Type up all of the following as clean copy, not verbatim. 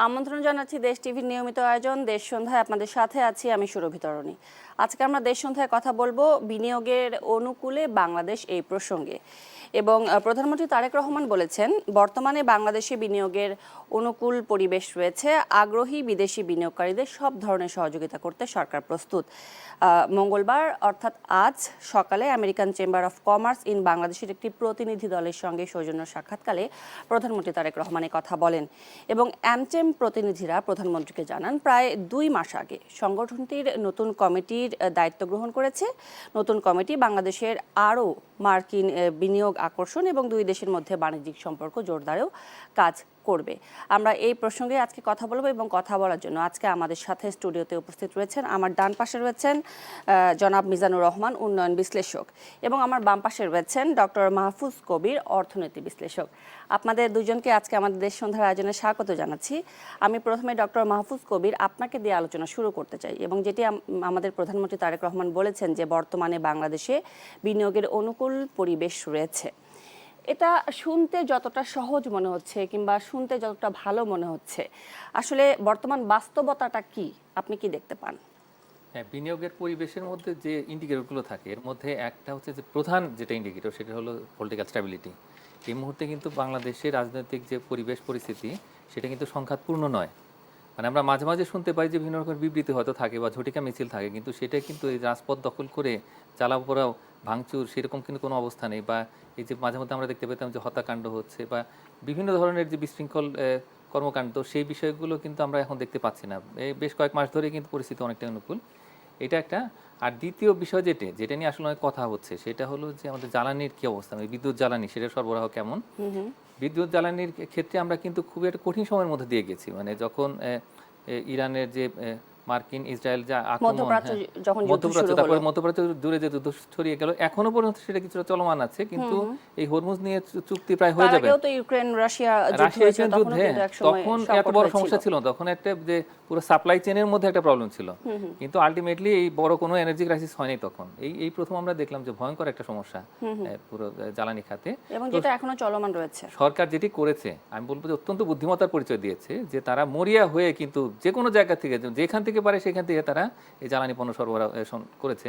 আমন্ত্রণ জানাচ্ছি দেশ টিভির নিয়মিত আয়োজন দেশ সন্ধ্যায়। আপনাদের সাথে আছি আমি সুরভি তরণী। আজকে আমরা দেশ সন্ধ্যায় কথা বলবো বিনিয়োগের অনুকূলে বাংলাদেশ এই প্রসঙ্গে। এবং প্রধানমন্ত্রী তারেক রহমান বলেছেন, বর্তমানে বাংলাদেশে বিনিয়োগের অনুকূল পরিবেশ রয়েছে। আগ্রহী বিদেশি বিনিয়োগকারীদের সব ধরনের সহযোগিতা করতে সরকার প্রস্তুত। মঙ্গলবার অর্থাৎ আজ সকালে American chamber of commerce in বাংলাদেশের একটি প্রতিনিধি দলের সঙ্গে সৌজন্য সাক্ষাৎকালে প্রধানমন্ত্রী তারেক রহমান কথা বলেন। এবং অ্যামচেম প্রতিনিধিরা প্রধানমন্ত্রীকে জানান, প্রায় 2 মাস আগে সংগঠনটির নতুন কমিটির দায়িত্ব গ্রহণ করেছে। নতুন কমিটি বাংলাদেশের আরও মার্কিন বিনিয়োগ আকর্ষণ এবং দুই দেশের মধ্যে বাণিজ্যিক সম্পর্ক জোরদারেও কাজ করবে। আমরা এই প্রসঙ্গে আজকে কথা বলবো এবং কথা বলার জন্য আজকে আমাদের সাথে স্টুডিওতে উপস্থিত রয়েছেন, আমার ডান পাশে রয়েছেন জনাব মিজানুর রহমান, উন্নয়ন বিশ্লেষক, এবং আমার বাম পাশে রয়েছেন ডক্টর মাহফুজ কবির, অর্থনীতি বিশ্লেষক। আপনাদের দুজনকে আজকে আমাদের দেশ সন্ধ্যার আয়োজনে স্বাগত জানাচ্ছি। আমি প্রথমে ডক্টর মাহফুজ কবির আপনাকে দিয়ে আলোচনা শুরু করতে চাই, এবং যেটি আমাদের প্রধানমন্ত্রী তারেক রহমান বলেছেন যে বর্তমানে বাংলাদেশে বিনিয়োগের অনুকূল পরিবেশ রয়েছে। এটা শুনতে যতটা সহজ মনে হচ্ছে কিংবা শুনতে যতটা ভালো মনে হচ্ছে, আসলে বর্তমান বাস্তবতাটা কি, আপনি কি দেখতে পান? হ্যাঁ, বিনিয়োগের পরিবেশের মধ্যে যে ইন্ডিকেটরগুলো থাকে এর মধ্যে একটা হচ্ছে যে প্রধান যেটা ইন্ডিকেটর সেটা হলো পলিটিক্যাল স্ট্যাবিলিটি। এই মুহূর্তে কিন্তু বাংলাদেশের রাজনৈতিক যে পরিবেশ পরিস্থিতি সেটা কিন্তু সংঘাতপূর্ণ নয়। মানে আমরা মাঝে মাঝে শুনতে পাই যে বিভিন্ন রকমের বিবৃতি হয়তো থাকে বা ঝটিকা মিছিল থাকে, কিন্তু সেটা কিন্তু এই রাজপথ দখল করে চালাপোড়াও ভাঙচুর সেরকম কিন্তু কোনো অবস্থা নেই। বা এই যে মাঝে মধ্যে আমরা দেখতে পেতাম যে হত্যাকাণ্ড হচ্ছে বা বিভিন্ন ধরনের যে বিশৃঙ্খল কর্মকাণ্ড, সেই বিষয়গুলো কিন্তু আমরা এখন দেখতে পাচ্ছি না। এই বেশ কয়েক মাস ধরে কিন্তু পরিস্থিতি অনেকটা অনুকূল, এটা একটা। আর দ্বিতীয় বিষয় যেটা নিয়ে আসলে অনেক কথা হচ্ছে সেটা হলো যে আমাদের জ্বালানির কি অবস্থা, বিদ্যুৎ জ্বালানি সেটা সরবরাহ কেমন। বিদ্যুৎ জ্বালানির ক্ষেত্রে আমরা কিন্তু খুব একটা কঠিন সময়ের মধ্যে দিয়ে গেছি। মানে যখন ইরানের যে মার্কিন ইসরায়েল যা আক্রমণ, মধ্যপ্রাচ্য তারপরে মধ্যপ্রাচ্য দূরে যে যুদ্ধ ছড়িয়ে গেল, এখনো পর্যন্ত সেটা কিছুটা চলমান আছে, কিন্তু এই হরমুজ নিয়ে চুক্তি প্রায় হয়ে যাবে। ইউক্রেন রাশিয়া যুদ্ধে তখন এত বড় সমস্যা ছিল, তখন একটা যে পুরো সাপ্লাই চেনের মধ্যে একটা প্রবলেম ছিল, কিন্তু আলটিমেটলি এই বড় কোনো এনার্জি ক্রাইসিস হয়নি তখন। এই প্রথম আমরা দেখলাম যে ভয়ঙ্কর একটা সমস্যা পুরো জ্বালানি খাতে, এবং যেটা এখনো চলমান রয়েছে। সরকার যেটি করেছে আমি বলবো যে অত্যন্ত বুদ্ধিমত্তার পরিচয় দিয়েছে, যে তারা মরিয়া হয়ে কিন্তু যে কোনো জায়গা থেকে যেখান থেকে পারে সেখান থেকে তারা এই জ্বালানি পণ্য সরবরাহ করেছে।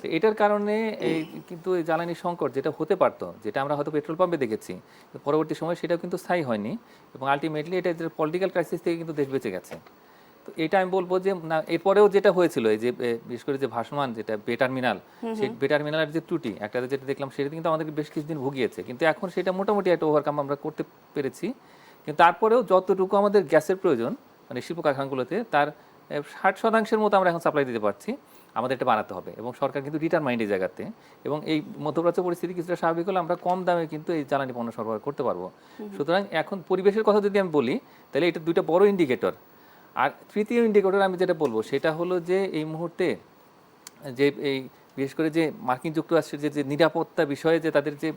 তো এটার কারণে এই কিন্তু এই জ্বালানি সংকট যেটা হতে পারতো, যেটা আমরা হয়তো পেট্রোল পাম্পে দেখেছি, পরবর্তী সময় সেটাও কিন্তু স্থায়ী হয়নি, এবং আলটিমেটলি এটা পলিটিক্যাল ক্রাইসিস থেকে কিন্তু দেশ বেঁচে গেছে। তো এটা আমি বলবো যে না, এরপরেও যেটা হয়েছিল এই যে বিশেষ করে যে ভাসমান যেটা বে টার্মিনাল, সেই বে টার্মিনালের যে ত্রুটি একটা যেটা দেখলাম, সেটা কিন্তু আমাদেরকে বেশ কিছুদিন ভুগিয়েছে, কিন্তু এখন সেটা মোটামুটি একটা ওভারকাম আমরা করতে পেরেছি। কিন্তু তারপরেও যতটুকু আমাদের গ্যাসের প্রয়োজন মানে শিল্প কারখানাগুলোতে, তার 60% মতো আমরা এখন সাপ্লাই দিতে পারছি। আমাদের এটা বাড়াতে হবে, এবং সরকার কিন্তু ডিটারমাইন্ড এই জায়গাতে। এবং এই মধ্যপ্রাচ্য পরিস্থিতি কিছুটা স্বাভাবিক হলে আমরা কম দামে কিন্তু এই জ্বালানি পণ্য সরবরাহ করতে পারবো। সুতরাং এখন পরিবেশের কথা যদি আমি বলি, তাহলে এটা দুইটা বড় ইন্ডিকেটর। আর তৃতীয় ইন্ডিকেটর আমি যেটা বলবো সেটা হলো যে এই মুহূর্তে যে এই বিশেষ করে যে মার্কিন যুক্তরাষ্ট্রের যে নিরাপত্তা বিষয়ে যে তাদের যে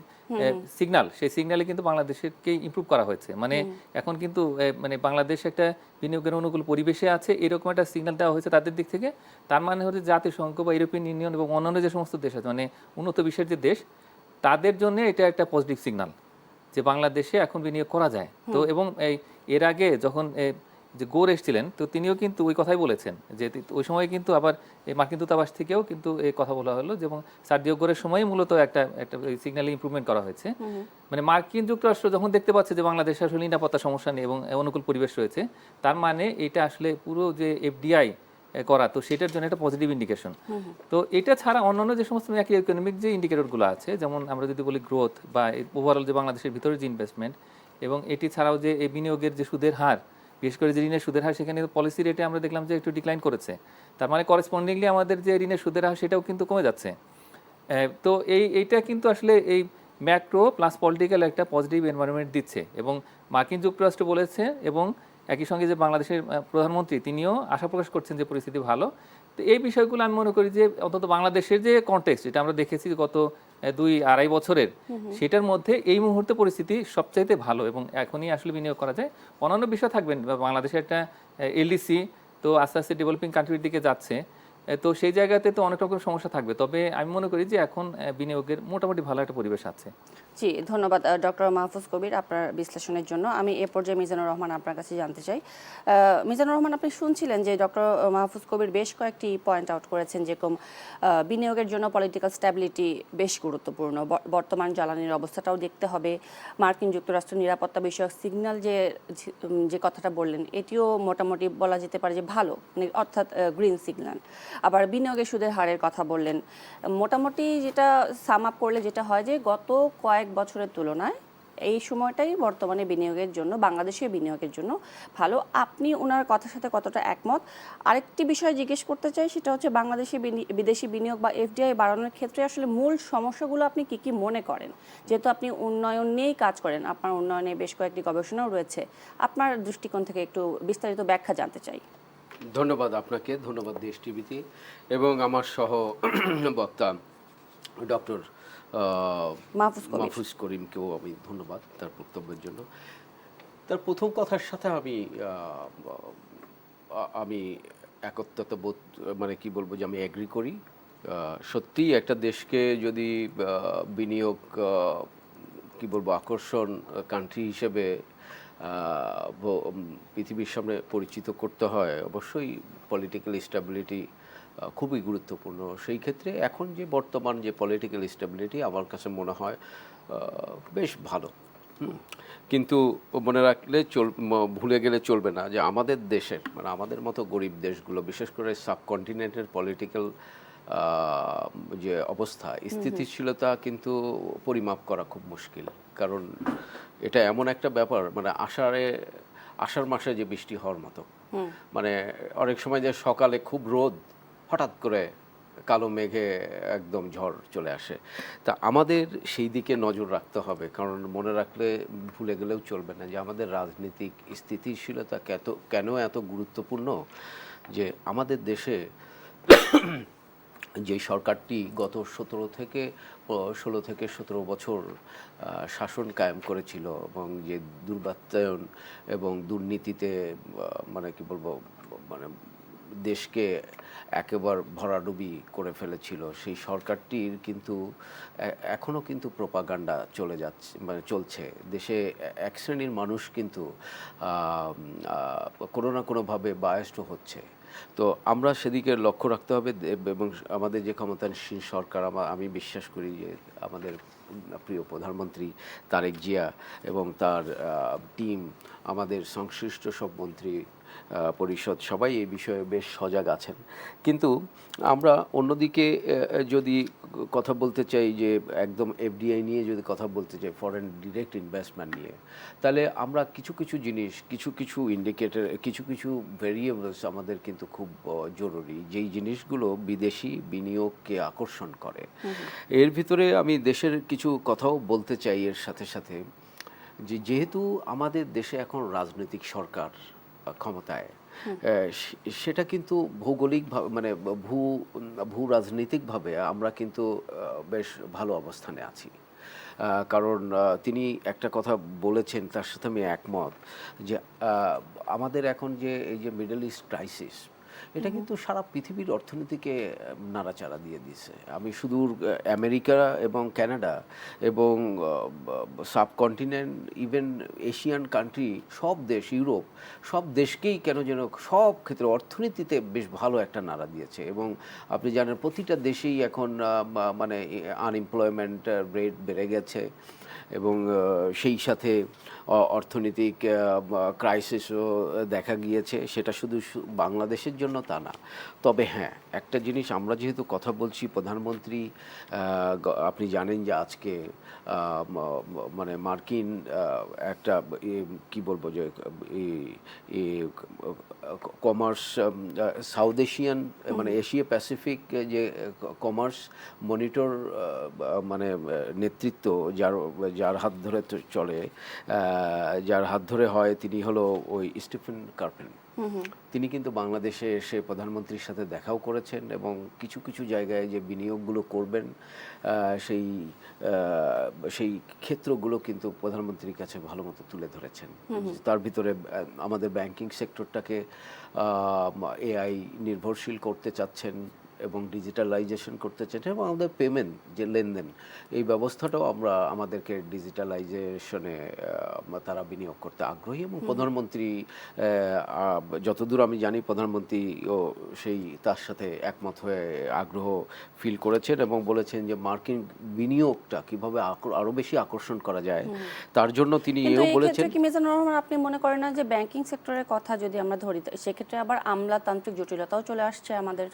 সিগন্যাল, সেই সিগন্যালে কিন্তু বাংলাদেশকে ইমপ্রুভ করা হয়েছে। মানে এখন কিন্তু মানে বাংলাদেশ একটা বিনিয়োগের অনুকূল পরিবেশে আছে, এরকম একটা সিগন্যাল দেওয়া হয়েছে তাদের দিক থেকে। তার মানে হচ্ছে জাতিসংঘ বা ইউরোপিয়ান ইউনিয়ন এবং অন্যান্য যে সমস্ত দেশ আছে, মানে উন্নত বিশ্বের যে দেশ, তাদের জন্য এটা একটা পজিটিভ সিগন্যাল যে বাংলাদেশে এখন বিনিয়োগ করা যায়। তো এবং এর আগে যখন যে গোর এসেছিলেন, তো তিনিও কিন্তু ওই কথাই বলেছেন, যে ওই সময় কিন্তু আবার এই মার্কিন দূতাবাস থেকেও কিন্তু এই কথা বলা হলো, এবং সার্জিও গোরের সময় মূলত একটা সিগন্যাল ইমপ্রুভমেন্ট করা হয়েছে। মানে মার্কিন যুক্তরাষ্ট্র যখন দেখতে পাচ্ছে যে বাংলাদেশে আসলে নিরাপত্তা সমস্যা নেই এবং অনুকূল পরিবেশ রয়েছে, তার মানে এটা আসলে পুরো যে এফডিআই করা, তো সেটার জন্য একটা পজিটিভ ইন্ডিকেশন। তো এটা ছাড়া অন্যান্য যে সমস্ত ম্যাক্রো ইকোনমিক যে ইন্ডিকেটরগুলো আছে, যেমন আমরা যদি বলি গ্রোথ বা ওভারঅল যে বাংলাদেশের ভিতরে যে ইনভেস্টমেন্ট, এবং এটি ছাড়াও যে এই বিনিয়োগের যে সুদের হার, বিশেষ করে যে ঋণের সুদের হার, সেখানে পলিসি রেটে আমরা দেখলাম যে একটু ডিক্লাইন করেছে। তার মানে করেসপন্ডিংলি আমাদের যে ঋণের সুদের হার সেটাও কিন্তু কমে যাচ্ছে। তো এইটা কিন্তু আসলে এই ম্যাক্রো প্লাস পলিটিক্যাল একটা পজিটিভ এনভায়রনমেন্ট দিচ্ছে। এবং মার্কিন যুক্তরাষ্ট্র বলেছে, এবং একই সঙ্গে যে বাংলাদেশের প্রধানমন্ত্রী তিনিও আশা প্রকাশ করছেন যে পরিস্থিতি ভালো। তো এই বিষয়গুলো আমি মনে করি যে অন্তত বাংলাদেশের যে কনটেক্সট, যেটা আমরা দেখেছি গত 2-2.5 বছরের, সেটার মধ্যে এই মুহূর্তে পরিস্থিতি সবচাইতে ভালো, এবং এখনই আসলে বিনিয়োগ করা যায়। অন্যান্য বিষয় থাকবেন, বাংলাদেশের একটা এলডিসি তো আস্তে আস্তে ডেভেলপিং কান্ট্রির দিকে যাচ্ছে, তো সেই জায়গাতে তো অনেক রকম সমস্যা থাকবে, তবে আমি মনে করি যে এখন বিনিয়োগের মোটামুটি ভালো একটা পরিবেশ আছে। জি, ধন্যবাদ ডক্টর মাহফুজ কবির আপনার বিশ্লেষণের জন্য। আমি এ পর্যায়ে মিজানুর রহমান আপনার কাছে জানতে চাই। মিজানুর রহমান, আপনি শুনছিলেন যে ডক্টর মাহফুজ কবির বেশ কয়েকটি পয়েন্ট আউট করেছেন, যেরকম বিনিয়োগের জন্য পলিটিক্যাল স্ট্যাবিলিটি বেশ গুরুত্বপূর্ণ, বর্তমান জ্বালানির অবস্থাটাও দেখতে হবে, মার্কিন যুক্তরাষ্ট্র নিরাপত্তা বিষয়ক সিগন্যাল যে কথাটা বললেন এটিও মোটামুটি বলা যেতে পারে যে ভালো, মানে অর্থাৎ গ্রিন সিগন্যাল। আবার বিনিয়োগের সুদের হারের কথা বললেন। মোটামুটি যেটা সাম আপ করলে যেটা হয় যে গত কয়েক বছরের তুলনায় এই সময়টাই বর্তমানে বিনিয়োগের জন্য, বাংলাদেশের বিনিয়োগের জন্য ভালো। আপনি ওনার কথার সাথে কতটা একমত? আরেকটি বিষয় জিজ্ঞেস করতে চাই, সেটা হচ্ছে বাংলাদেশে বিদেশি বিনিয়োগ বা এফডিআই বাড়ানোর ক্ষেত্রে আসলে মূল সমস্যাগুলো আপনি কি কি মনে করেন? যেহেতু আপনি উন্নয়ন নিয়েই কাজ করেন, আপনার উন্নয়নে বেশ কয়েকটি গবেষণাও রয়েছে, আপনার দৃষ্টিকোণ থেকে একটু বিস্তারিত ব্যাখ্যা জানতে চাই। ধন্যবাদ আপনাকে, ধন্যবাদ দেশ টিভিতে এবং আমার সহ বক্তা ডক্টর মাহফুজ করিমকেও আমি ধন্যবাদ তার বক্তব্যের জন্য। তার প্রথম কথার সাথে আমি একত্রতা বোধ, মানে কি বলবো, যে আমি এগ্রি করি। সত্যিই একটা দেশকে যদি বিনিয়োগ কি বলবো আকর্ষণ কান্ট্রি হিসেবে পৃথিবীর সামনে পরিচিত করতে হয়, অবশ্যই পলিটিক্যাল স্টেবিলিটি খুবই গুরুত্বপূর্ণ। সেই ক্ষেত্রে এখন যে বর্তমান যে পলিটিক্যাল স্টেবিলিটি আমার কাছে মনে হয় বেশ ভালো। কিন্তু মনে রাখলে ভুলে গেলে চলবে না যে আমাদের দেশের, মানে আমাদের মতো গরিব দেশগুলো, বিশেষ করে সাবকন্টিনেন্টের পলিটিক্যাল যে অবস্থা, স্থিতিশীলতা কিন্তু পরিমাপ করা খুব মুশকিল। কারণ এটা এমন একটা ব্যাপার, মানে আষাঢ় মাসে যে বৃষ্টি হওয়ার মতো, মানে অনেক সময় যে সকালে খুব রোদ, হঠাৎ করে কালো মেঘে একদম ঝড় চলে আসে। তা আমাদের সেই দিকে নজর রাখতে হবে, কারণ মনে রাখলে ভুলে গেলেও চলবে না যে আমাদের রাজনৈতিক স্থিতিশীলতা কেন এত গুরুত্বপূর্ণ। যে আমাদের দেশে যে সরকারটি গত 16 থেকে 17 বছর শাসন কায়েম করেছিল এবং যে দুর্বৃত্তায়ন এবং দুর্নীতিতে মানে কি বলবো, মানে দেশকে একেবারে ভরাডুবি করে ফেলেছিল, সেই সরকারটির কিন্তু এখনও কিন্তু প্রোপাগান্ডা চলছে দেশে। এক শ্রেণীর মানুষ কিন্তু কোনো না কোনোভাবে বায়াসড হচ্ছে। তো আমরা সেদিকে লক্ষ্য রাখতে হবে এবং আমাদের যে ক্ষমতাসীন সরকার, আমি বিশ্বাস করি যে আমাদের প্রিয় প্রধানমন্ত্রী তারেক জিয়া এবং তার টিম, আমাদের সংশ্লিষ্ট সব মন্ত্রী পরিষদ সবাই এই বিষয়ে বেশ সজাগ আছেন। কিন্তু আমরা অন্যদিকে যদি কথা বলতে চাই, যে একদম এফডিআই নিয়ে যদি কথা বলতে চাই, ফরেন ডিরেক্ট ইনভেস্টমেন্ট নিয়ে, তাহলে আমরা কিছু জিনিস, কিছু ইন্ডিকেটর, কিছু ভেরিয়েবলস আমাদের কিন্তু খুব জরুরি, যেই জিনিসগুলো বিদেশি বিনিয়োগকে আকর্ষণ করে। এর ভিতরে আমি দেশের কিছু কথাও বলতে চাই এর সাথে সাথে, যেহেতু আমাদের দেশে এখন রাজনৈতিক সরকার ক্ষমতায়, সেটা কিন্তু ভৌগোলিকভাবে, মানে ভূ রাজনৈতিকভাবে আমরা কিন্তু বেশ ভালো অবস্থানে আছি। কারণ তিনি একটা কথা বলেছেন, তার সাথে আমি একমত, যে আমাদের এখন যে এই যে মিডল ইস্ট ক্রাইসিস, এটা কিন্তু সারা পৃথিবীর অর্থনীতিকে নাড়াচাড়া দিয়ে দিয়েছে। আমি সুদূর আমেরিকা এবং কানাডা এবং সাবকন্টিনেন্ট, ইভেন এশিয়ান কান্ট্রি, সব দেশ, ইউরোপ, সব দেশকেই কেন যেন সব ক্ষেত্রে অর্থনীতিতে বেশ ভালো একটা নাড়া দিয়েছে। এবং আপনি জানেন প্রতিটা দেশেই এখন মানে আনএমপ্লয়মেন্ট রেট বেড়ে গেছে এবং সেই সাথে অর্থনৈতিক ক্রাইসিসও দেখা গিয়েছে। সেটা শুধু বাংলাদেশের জন্য তা না। তবে হ্যাঁ, একটা জিনিস আমরা যেহেতু কথা বলছি, প্রধানমন্ত্রী, আপনি জানেন যে আজকে মানে মার্কিন একটা কি বলবো, যে কমার্স, সাউথ এশিয়ান, মানে এশিয়া প্যাসিফিক যে কমার্স মনিটর, মানে নেতৃত্ব যার হাত ধরে চলে, যার হাত ধরে হয় তিনি হলো ওই স্টিফেন কার্পেন। তিনি কিন্তু বাংলাদেশে এসে প্রধানমন্ত্রীর সাথে দেখাও করেছেন এবং কিছু কিছু জায়গায় যে বিনিয়োগগুলো করবেন সেই সেই ক্ষেত্রগুলো কিন্তু প্রধানমন্ত্রীর কাছে ভালো মতো তুলে ধরেছেন। তার ভিতরে আমাদের ব্যাংকিং সেক্টরটাকে এআই নির্ভরশীল করতে চাচ্ছেন এবং ডিজিটালাইজেশন করতে চাচ্ছেন এবং আমাদের পেমেন্ট যে লেনদেন এই ব্যবস্থাটাও আমরা আমাদেরকে ডিজিটালাইজেশনে তারা বিনিয়োগ করতে আগ্রহী এবং প্রধানমন্ত্রী যতদূর আমি জানি প্রধানমন্ত্রীও সেই তার সাথে একমত হয়ে আগ্রহ ফিল করেছেন এবং বলেছেন যে মার্কিন বিনিয়োগটা কিভাবে আরো বেশি আকর্ষণ করা যায় তার জন্য তিনি এও বলেছেন। কি মিজানুর রহমান আপনি মনে করেন না যে ব্যাংকিং সেক্টরের কথা যদি আমরা ধরি সেক্ষেত্রে আবার আমলাতান্ত্রিক জটিলতাও চলে আসছে আমাদের?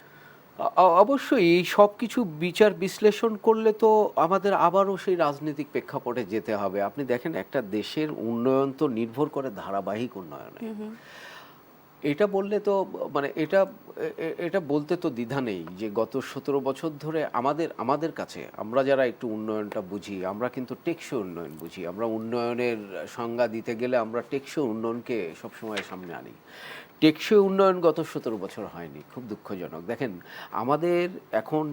অবশ্যই এই সব কিছু বিচার বিশ্লেষণ করলে তো আমাদের আবারও সেই রাজনৈতিক প্রেক্ষাপটে যেতে হবে। আপনি দেখেন একটা দেশের উন্নয়ন তো নির্ভর করে ধারাবাহিক উন্নয়নে। এটা বললে তো মানে এটা বলতে তো দ্বিধা নেই যে গত 17 বছর ধরে আমাদের কাছে আমরা যারা একটু উন্নয়নটা বুঝি আমরা কিন্তু টেকসই উন্নয়ন বুঝি। আমরা উন্নয়নের সংজ্ঞা দিতে গেলে আমরা টেকসই উন্নয়নকে সবসময় সামনে আনি। টেকসই উন্নয়ন গত 17 বছর হয়নি, খুব দুঃখজনক। দেখেন আমাদের এখন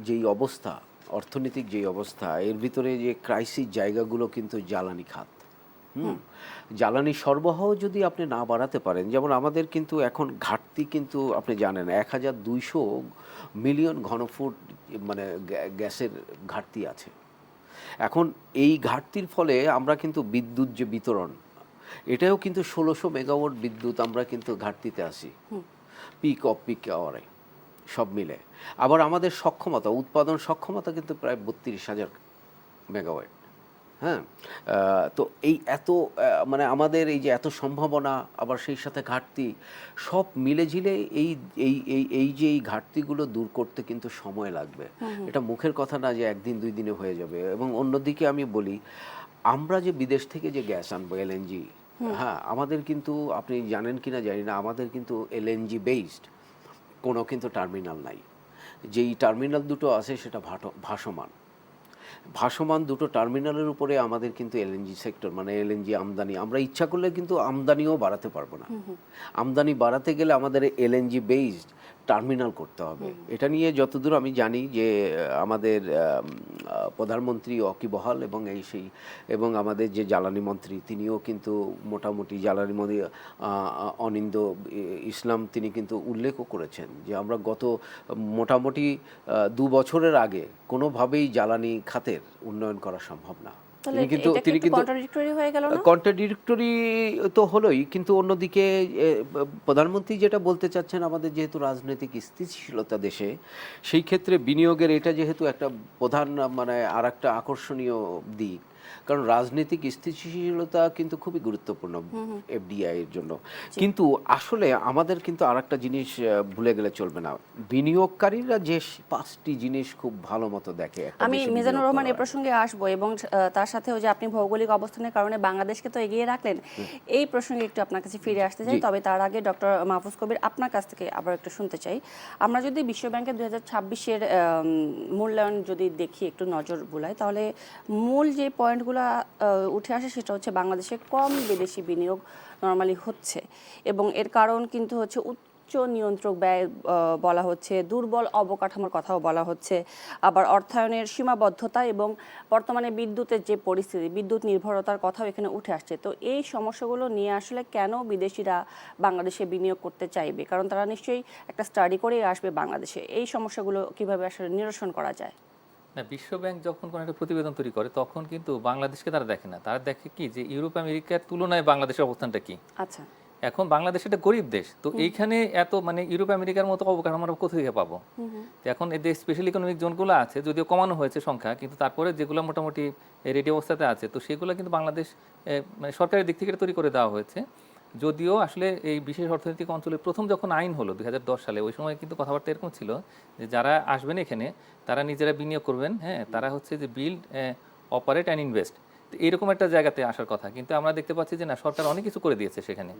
যেই অবস্থা, অর্থনৈতিক যেই অবস্থা, এর ভিতরে যে ক্রাইসিস জায়গাগুলো কিন্তু জ্বালানি খাত। জ্বালানি সরবরাহ যদি আপনি না বাড়াতে পারেন, যেমন আমাদের কিন্তু এখন ঘাটতি কিন্তু আপনি জানেন 1200 মিলিয়ন ঘনফুট মানে গ্যাসের ঘাটতি আছে। এখন এই ঘাটতির ফলে আমরা কিন্তু বিদ্যুৎ যে বিতরণ এটাও কিন্তু 1600 মেগাওয়াট বিদ্যুৎ আমরা কিন্তু ঘাটতিতে আছি পিক আওয়ারে সব মিলে। আবার আমাদের সক্ষমতা, উৎপাদন সক্ষমতা কিন্তু প্রায় 32,000 মেগাওয়াট। হ্যাঁ, তো এই এত মানে আমাদের এই যে এত সম্ভাবনা আবার সেই সাথে ঘাটতি সব মিলে ঝিলে এই যে এই ঘাটতিগুলো দূর করতে কিন্তু সময় লাগবে। এটা মুখের কথা না যে একদিন দুই দিনে হয়ে যাবে। এবং অন্যদিকে আমি বলি আমরা যে বিদেশ থেকে যে গ্যাস আনবো এলএনজি, হ্যাঁ আমাদের কিন্তু আপনি জানেন কিনা জানি না, আমাদের কিন্তু এলএনজি বেসড কোনো কিন্তু টার্মিনাল নাই। যেই টার্মিনাল দুটো আছে সেটা ভাসমান দুটো টার্মিনালের উপরে আমাদের কিন্তু এলএনজি সেক্টর মানে এলএনজি আমদানি আমরা ইচ্ছা করলে কিন্তু আমদানিও বাড়াতে পারবো না। আমদানি বাড়াতে গেলে আমাদের এলএনজি বেসড টার্মিনাল করতে হবে। এটা নিয়ে যতদূর আমি জানি যে আমাদের প্রধানমন্ত্রী ওয়াকিবহাল এবং আমাদের যে জ্বালানি মন্ত্রী তিনিও কিন্তু মোটামুটি জ্বালানি মন্ত্রী অনিন্দ ইসলাম তিনি কিন্তু উল্লেখও করেছেন যে আমরা গত মোটামুটি 2 বছরের আগে কোনোভাবেই জ্বালানি খাতের উন্নয়ন করা সম্ভব না। তিনি কিন্তু কন্ট্রাডিক্টরি তো হলোই, কিন্তু অন্যদিকে প্রধানমন্ত্রী যেটা বলতে চাচ্ছেন আমাদের যেহেতু রাজনৈতিক স্থিতিশীলতা দেশে, সেই ক্ষেত্রে বিনিয়োগের এটা যেহেতু একটা প্রধান মানে আর একটা আকর্ষণীয় দিক, কারণ রাজনৈতিক স্থিতিশীলতা কিন্তু খুবই গুরুত্বপূর্ণ এফডিআই এর জন্য। কিন্তু আসলে আমাদের কিন্তু আর একটা জিনিস ভুলে গেলে চলবে না, বিনিয়োগকারীরা যে 5টি জিনিস খুব ভালো মতো দেখে। আমি মিজানুর রহমান এই প্রসঙ্গে আসবো এবং তার সাথেও যে আপনি ভৌগোলিক অবস্থানের কারণে বাংলাদেশকে তো এগিয়ে রাখলেন, এই প্রসঙ্গে একটু আপনার কাছে ফিরে আসতে চাই। তবে তার আগে ডক্টর মাহফুজ কবির আপনার কাছ থেকে আবার একটু শুনতে চাই। আমরা যদি বিশ্বব্যাংকের 2026-এর মূল্যায়ন যদি দেখি, একটু নজর বুলাই, তাহলে মূল যে পয়েন্টগুলো উঠে আসে সেটা হচ্ছে বাংলাদেশে কম বিদেশি বিনিয়োগ নরমালি হচ্ছে এবং এর কারণ কিন্তু হচ্ছে উচ্চ নিয়ন্ত্রক ব্যয় বলা হচ্ছে, দুর্বল অবকাঠামোর কথাও বলা হচ্ছে, আবার অর্থায়নের সীমাবদ্ধতা এবং বর্তমানে বিদ্যুতের যে পরিস্থিতি, বিদ্যুৎ নির্ভরতার কথাও এখানে উঠে আসছে। তো এই সমস্যাগুলো নিয়ে আসলে কেন বিদেশিরা বাংলাদেশে বিনিয়োগ করতে চাইবে? কারণ তারা নিশ্চয়ই একটা স্টাডি করেই আসবে বাংলাদেশে। এই সমস্যাগুলো কিভাবে আসলে নিরসন করা যায়? না, বিশ্বব্যাংক যখন কোনো একটা প্রতিবেদন তৈরি করে তখন কিন্তু বাংলাদেশকে তারা দেখে না, তারা দেখে কি যে ইউরোপ আমেরিকার তুলনায় বাংলাদেশের অবস্থানটা কি। আচ্ছা, এখন বাংলাদেশ একটা গরিব দেশ, তো এইখানে এত মানে ইউরোপ আমেরিকার মতো অবকাঠামো আমরা কোথা থেকে পাবো? এখন এদের স্পেশাল ইকোনমিক জোনগুলো আছে, যদিও কমানো হয়েছে সংখ্যা, কিন্তু তারপরে যেগুলো মোটামুটি রেডি অবস্থাতে আছে, তো সেগুলো কিন্তু বাংলাদেশ মানে সরকারের দিক থেকে তৈরি করে দেওয়া হয়েছে। যদিও আসলে এই বিশেষ অর্থনৈতিক অঞ্চলে প্রথম যখন আইন হলো 2010 সালে, ওই সময় কিন্তু কথাবার্তা এরকম ছিল যে যারা আসবেন এখানে তারা নিজেরা বিনিয়োগ করবেন, হ্যাঁ তারা হচ্ছে যে বিল্ড, অপারেট অ্যান্ড ইনভেস্ট, তো এইরকম একটা জায়গাতে আসার কথা। কিন্তু আমরা দেখতে পাচ্ছি যে না, সরকার অনেক কিছু করে দিয়েছে সেখানে।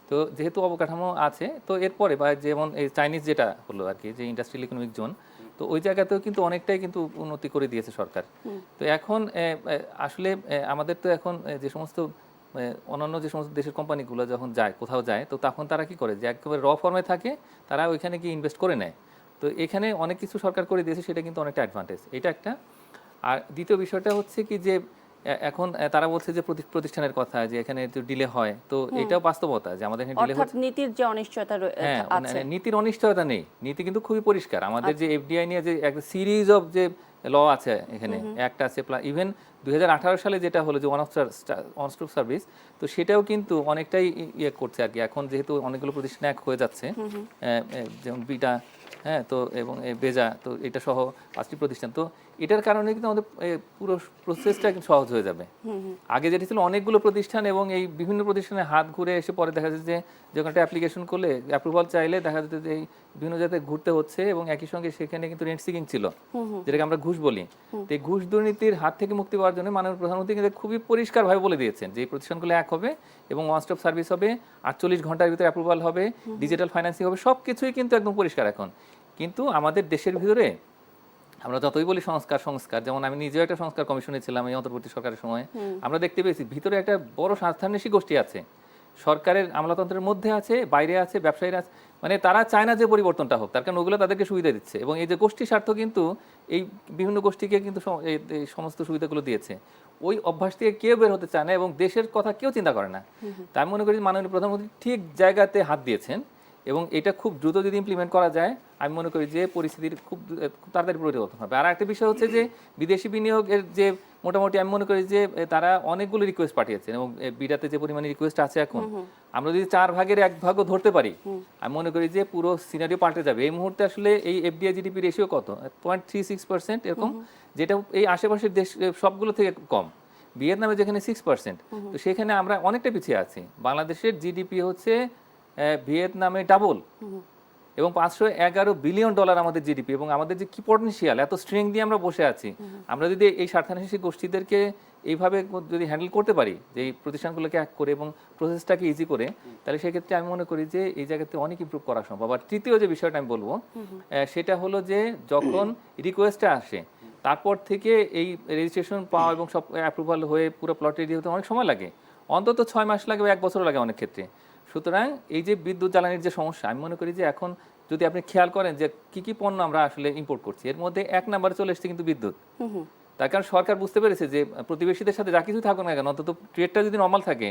তো যেহেতু অবকাঠামো আছে, তো এরপরে বা যেমন এই চাইনিজ যেটা হলো আর কি, যে ইন্ডাস্ট্রিয়াল ইকোনমিক জোন, তো ওই জায়গাতেও কিন্তু অনেকটাই কিন্তু উন্নতি করে দিয়েছে সরকার। তো এখন আসলে আমাদের তো এখন যে সমস্ত অন্যান্য যে সমস্ত দেশের কোম্পানিগুলো যখন যায় কোথাও যায়, তো তখন তারা কি করে যে একেবারে র ফর্মে থাকে, তারা ওইখানে গিয়ে ইনভেস্ট করে নেয়। তো এখানে অনেক কিছু সরকার করে দিয়েছে, সেটা কিন্তু অনেকটা অ্যাডভান্টেজ, এটা একটা। আর দ্বিতীয় বিষয়টা হচ্ছে কি যে এখন তারা বলছে যে প্রতিষ্ঠানের কথা, যে এখানে একটু ডিলে হয়, তো এটাও বাস্তবতা যে আমাদের এখানে ডিলে অর্থাৎ নীতির যে অনিশ্চয়তা হ্যাঁ, আছে। নীতির অনিশ্চয়তা নেই, নীতি কিন্তু খুবই পরিষ্কার। আমাদের যে এফডিআই নিয়ে যে একটা সিরিজ অফ যে ল আছে এখানে, একটা আছে, ইভেন 2018 সালে যেটা হলো যে ওয়ান স্টপ সার্ভিস, তো সেটাও কিন্তু অনেকটাই ইয়ে করছে আর কি। এখন যেহেতু অনেকগুলো প্রতিষ্ঠান এক হয়ে যাচ্ছে, যেমন বিটা, হ্যাঁ, তো এবং বেজা, তো এটা সহ 5টি প্রতিষ্ঠান, তো এটার কারণে কিন্তু আমাদের পুরো প্রসেসটা কিন্তু সহজ হয়ে যাবে। আগে যেটা ছিল অনেকগুলো প্রতিষ্ঠান এবং এই বিভিন্ন প্রতিষ্ঠানে হাত ঘুরে এসে পরে দেখা যাচ্ছে যে যখন একটা অ্যাপ্লিকেশন করলে অ্যাপ্রুভাল চাইলে দেখা যাচ্ছে যে এই বিভিন্ন জায়গায় ঘুরতে হচ্ছে, এবং একই সঙ্গে সেখানে কিন্তু রেন্ট সিকিং ছিল, যেটাকে আমরা ঘুষ বলি। তো এই ঘুষ দুর্নীতির হাত থেকে মুক্তি পাওয়ার জন্য মাননীয় প্রধানমন্ত্রী কিন্তু খুবই পরিষ্কারভাবে বলে দিয়েছেন যে এই প্রতিষ্ঠানগুলো এক হবে এবং ওয়ান স্টপ সার্ভিস হবে, 48 ঘন্টার ভিতরে অ্যাপ্রুভাল হবে, ডিজিটাল ফাইন্যান্সিং হবে, সব কিছুই কিন্তু একদম পরিষ্কার এখন। কিন্তু আমাদের দেশের ভিতরে আমরা যতই বলি সংস্কার সংস্কার, যেমন আমি নিজেও একটা সংস্কার কমিশনে ছিলাম এই অন্তর্বর্তী সরকারের সময়, আমরা দেখতে পেয়েছি ভিতরে একটা বড় স্বার্থান্বেষী গোষ্ঠী আছে, সরকারের আমলাতন্ত্রের মধ্যে আছে, বাইরে আছে, ব্যবসায়ীরা আছে, মানে তারা চায় না যে পরিবর্তনটা হোক, তার কারণ ওগুলো তাদেরকে সুবিধা দিচ্ছে, এবং এই যে গোষ্ঠী স্বার্থ কিন্তু এই বিভিন্ন গোষ্ঠীকে কিন্তু এই সমস্ত সুবিধাগুলো দিয়েছে। ওই অভ্যাস থেকে কেউ বের হতে চায় না এবং দেশের কথা কেউ চিন্তা করে না। তাই আমি মনে করি মাননীয় প্রধানমন্ত্রী ঠিক জায়গাতে হাত দিয়েছেন, এবং এটা খুব দ্রুত যদি ইমপ্লিমেন্ট করা যায়, আমি মনে করি যে পরিস্থিতির খুব তাড়াতাড়ি পরিবর্তন হবে। আর একটা বিষয় হচ্ছে যে বিদেশি বিনিয়োগের যে মোটামুটি আমি মনে করি যে তারা অনেকগুলো রিকোয়েস্ট পাঠিয়েছেন, এবং বিডাতে যে পরিমাণে রিকোয়েস্ট আছে এখন, আমরা যদি 4 ভাগের 1 ভাগও ধরতে পারি, আমি মনে করি যে পুরো সিনারিও পাল্টে যাবে। এই মুহূর্তে আসলে এই এফডিআই জিডিপি রেশিও কত, 0.36% এরকম, যেটা এই আশেপাশের দেশ সবগুলো থেকে কম। ভিয়েতনামে যেখানে 6%, তো সেখানে আমরা অনেকটা পিছিয়ে আছি। বাংলাদেশের জিডিপি হচ্ছে ভিয়েতনামে ডাবল, এবং $511 বিলিয়ন আমাদের জিডিপি, এবং আমাদের যে কি পটেনশিয়াল, এত স্ট্রেংথ দিয়ে আমরা বসে আছি। আমরা যদি এই স্বার্থান্বেষী গোষ্ঠীদেরকে এইভাবে যদি হ্যান্ডেল করতে পারি, যে এই প্রতিষ্ঠানগুলোকে এক করে এবং প্রসেসটাকে ইজি করে, তাহলে সেক্ষেত্রে আমি মনে করি যে এই জায়গাতে অনেক ইমপ্রুভ করা সম্ভব। আর তৃতীয় যে বিষয়টা আমি বলবো, সেটা হলো যে যখন রিকোয়েস্টটা আসে, তারপর থেকে এই রেজিস্ট্রেশন পাওয়া এবং সব অ্যাপ্রুভাল হয়ে পুরো প্লট রেডি হতে অনেক সময় লাগে, অন্তত 6 মাস লাগে বা 1 বছর লাগে অনেক ক্ষেত্রে। সুতরাং এই যে বিদ্যুৎ জ্বালানির যে সমস্যা, আমি মনে করি যে এখন যদি আপনি খেয়াল করেন যে কি কি পণ্য আমরা আসলে ইম্পোর্ট করছি, এর মধ্যে 1 নম্বরে চলে এসেছে কিন্তু বিদ্যুৎ। তার কারণ সরকার বুঝতে পেরেছে যে প্রতিবেশীদের সাথে যা কিছু থাকুক না কেন, অন্তত ট্রেডটা যদি নর্মাল থাকে,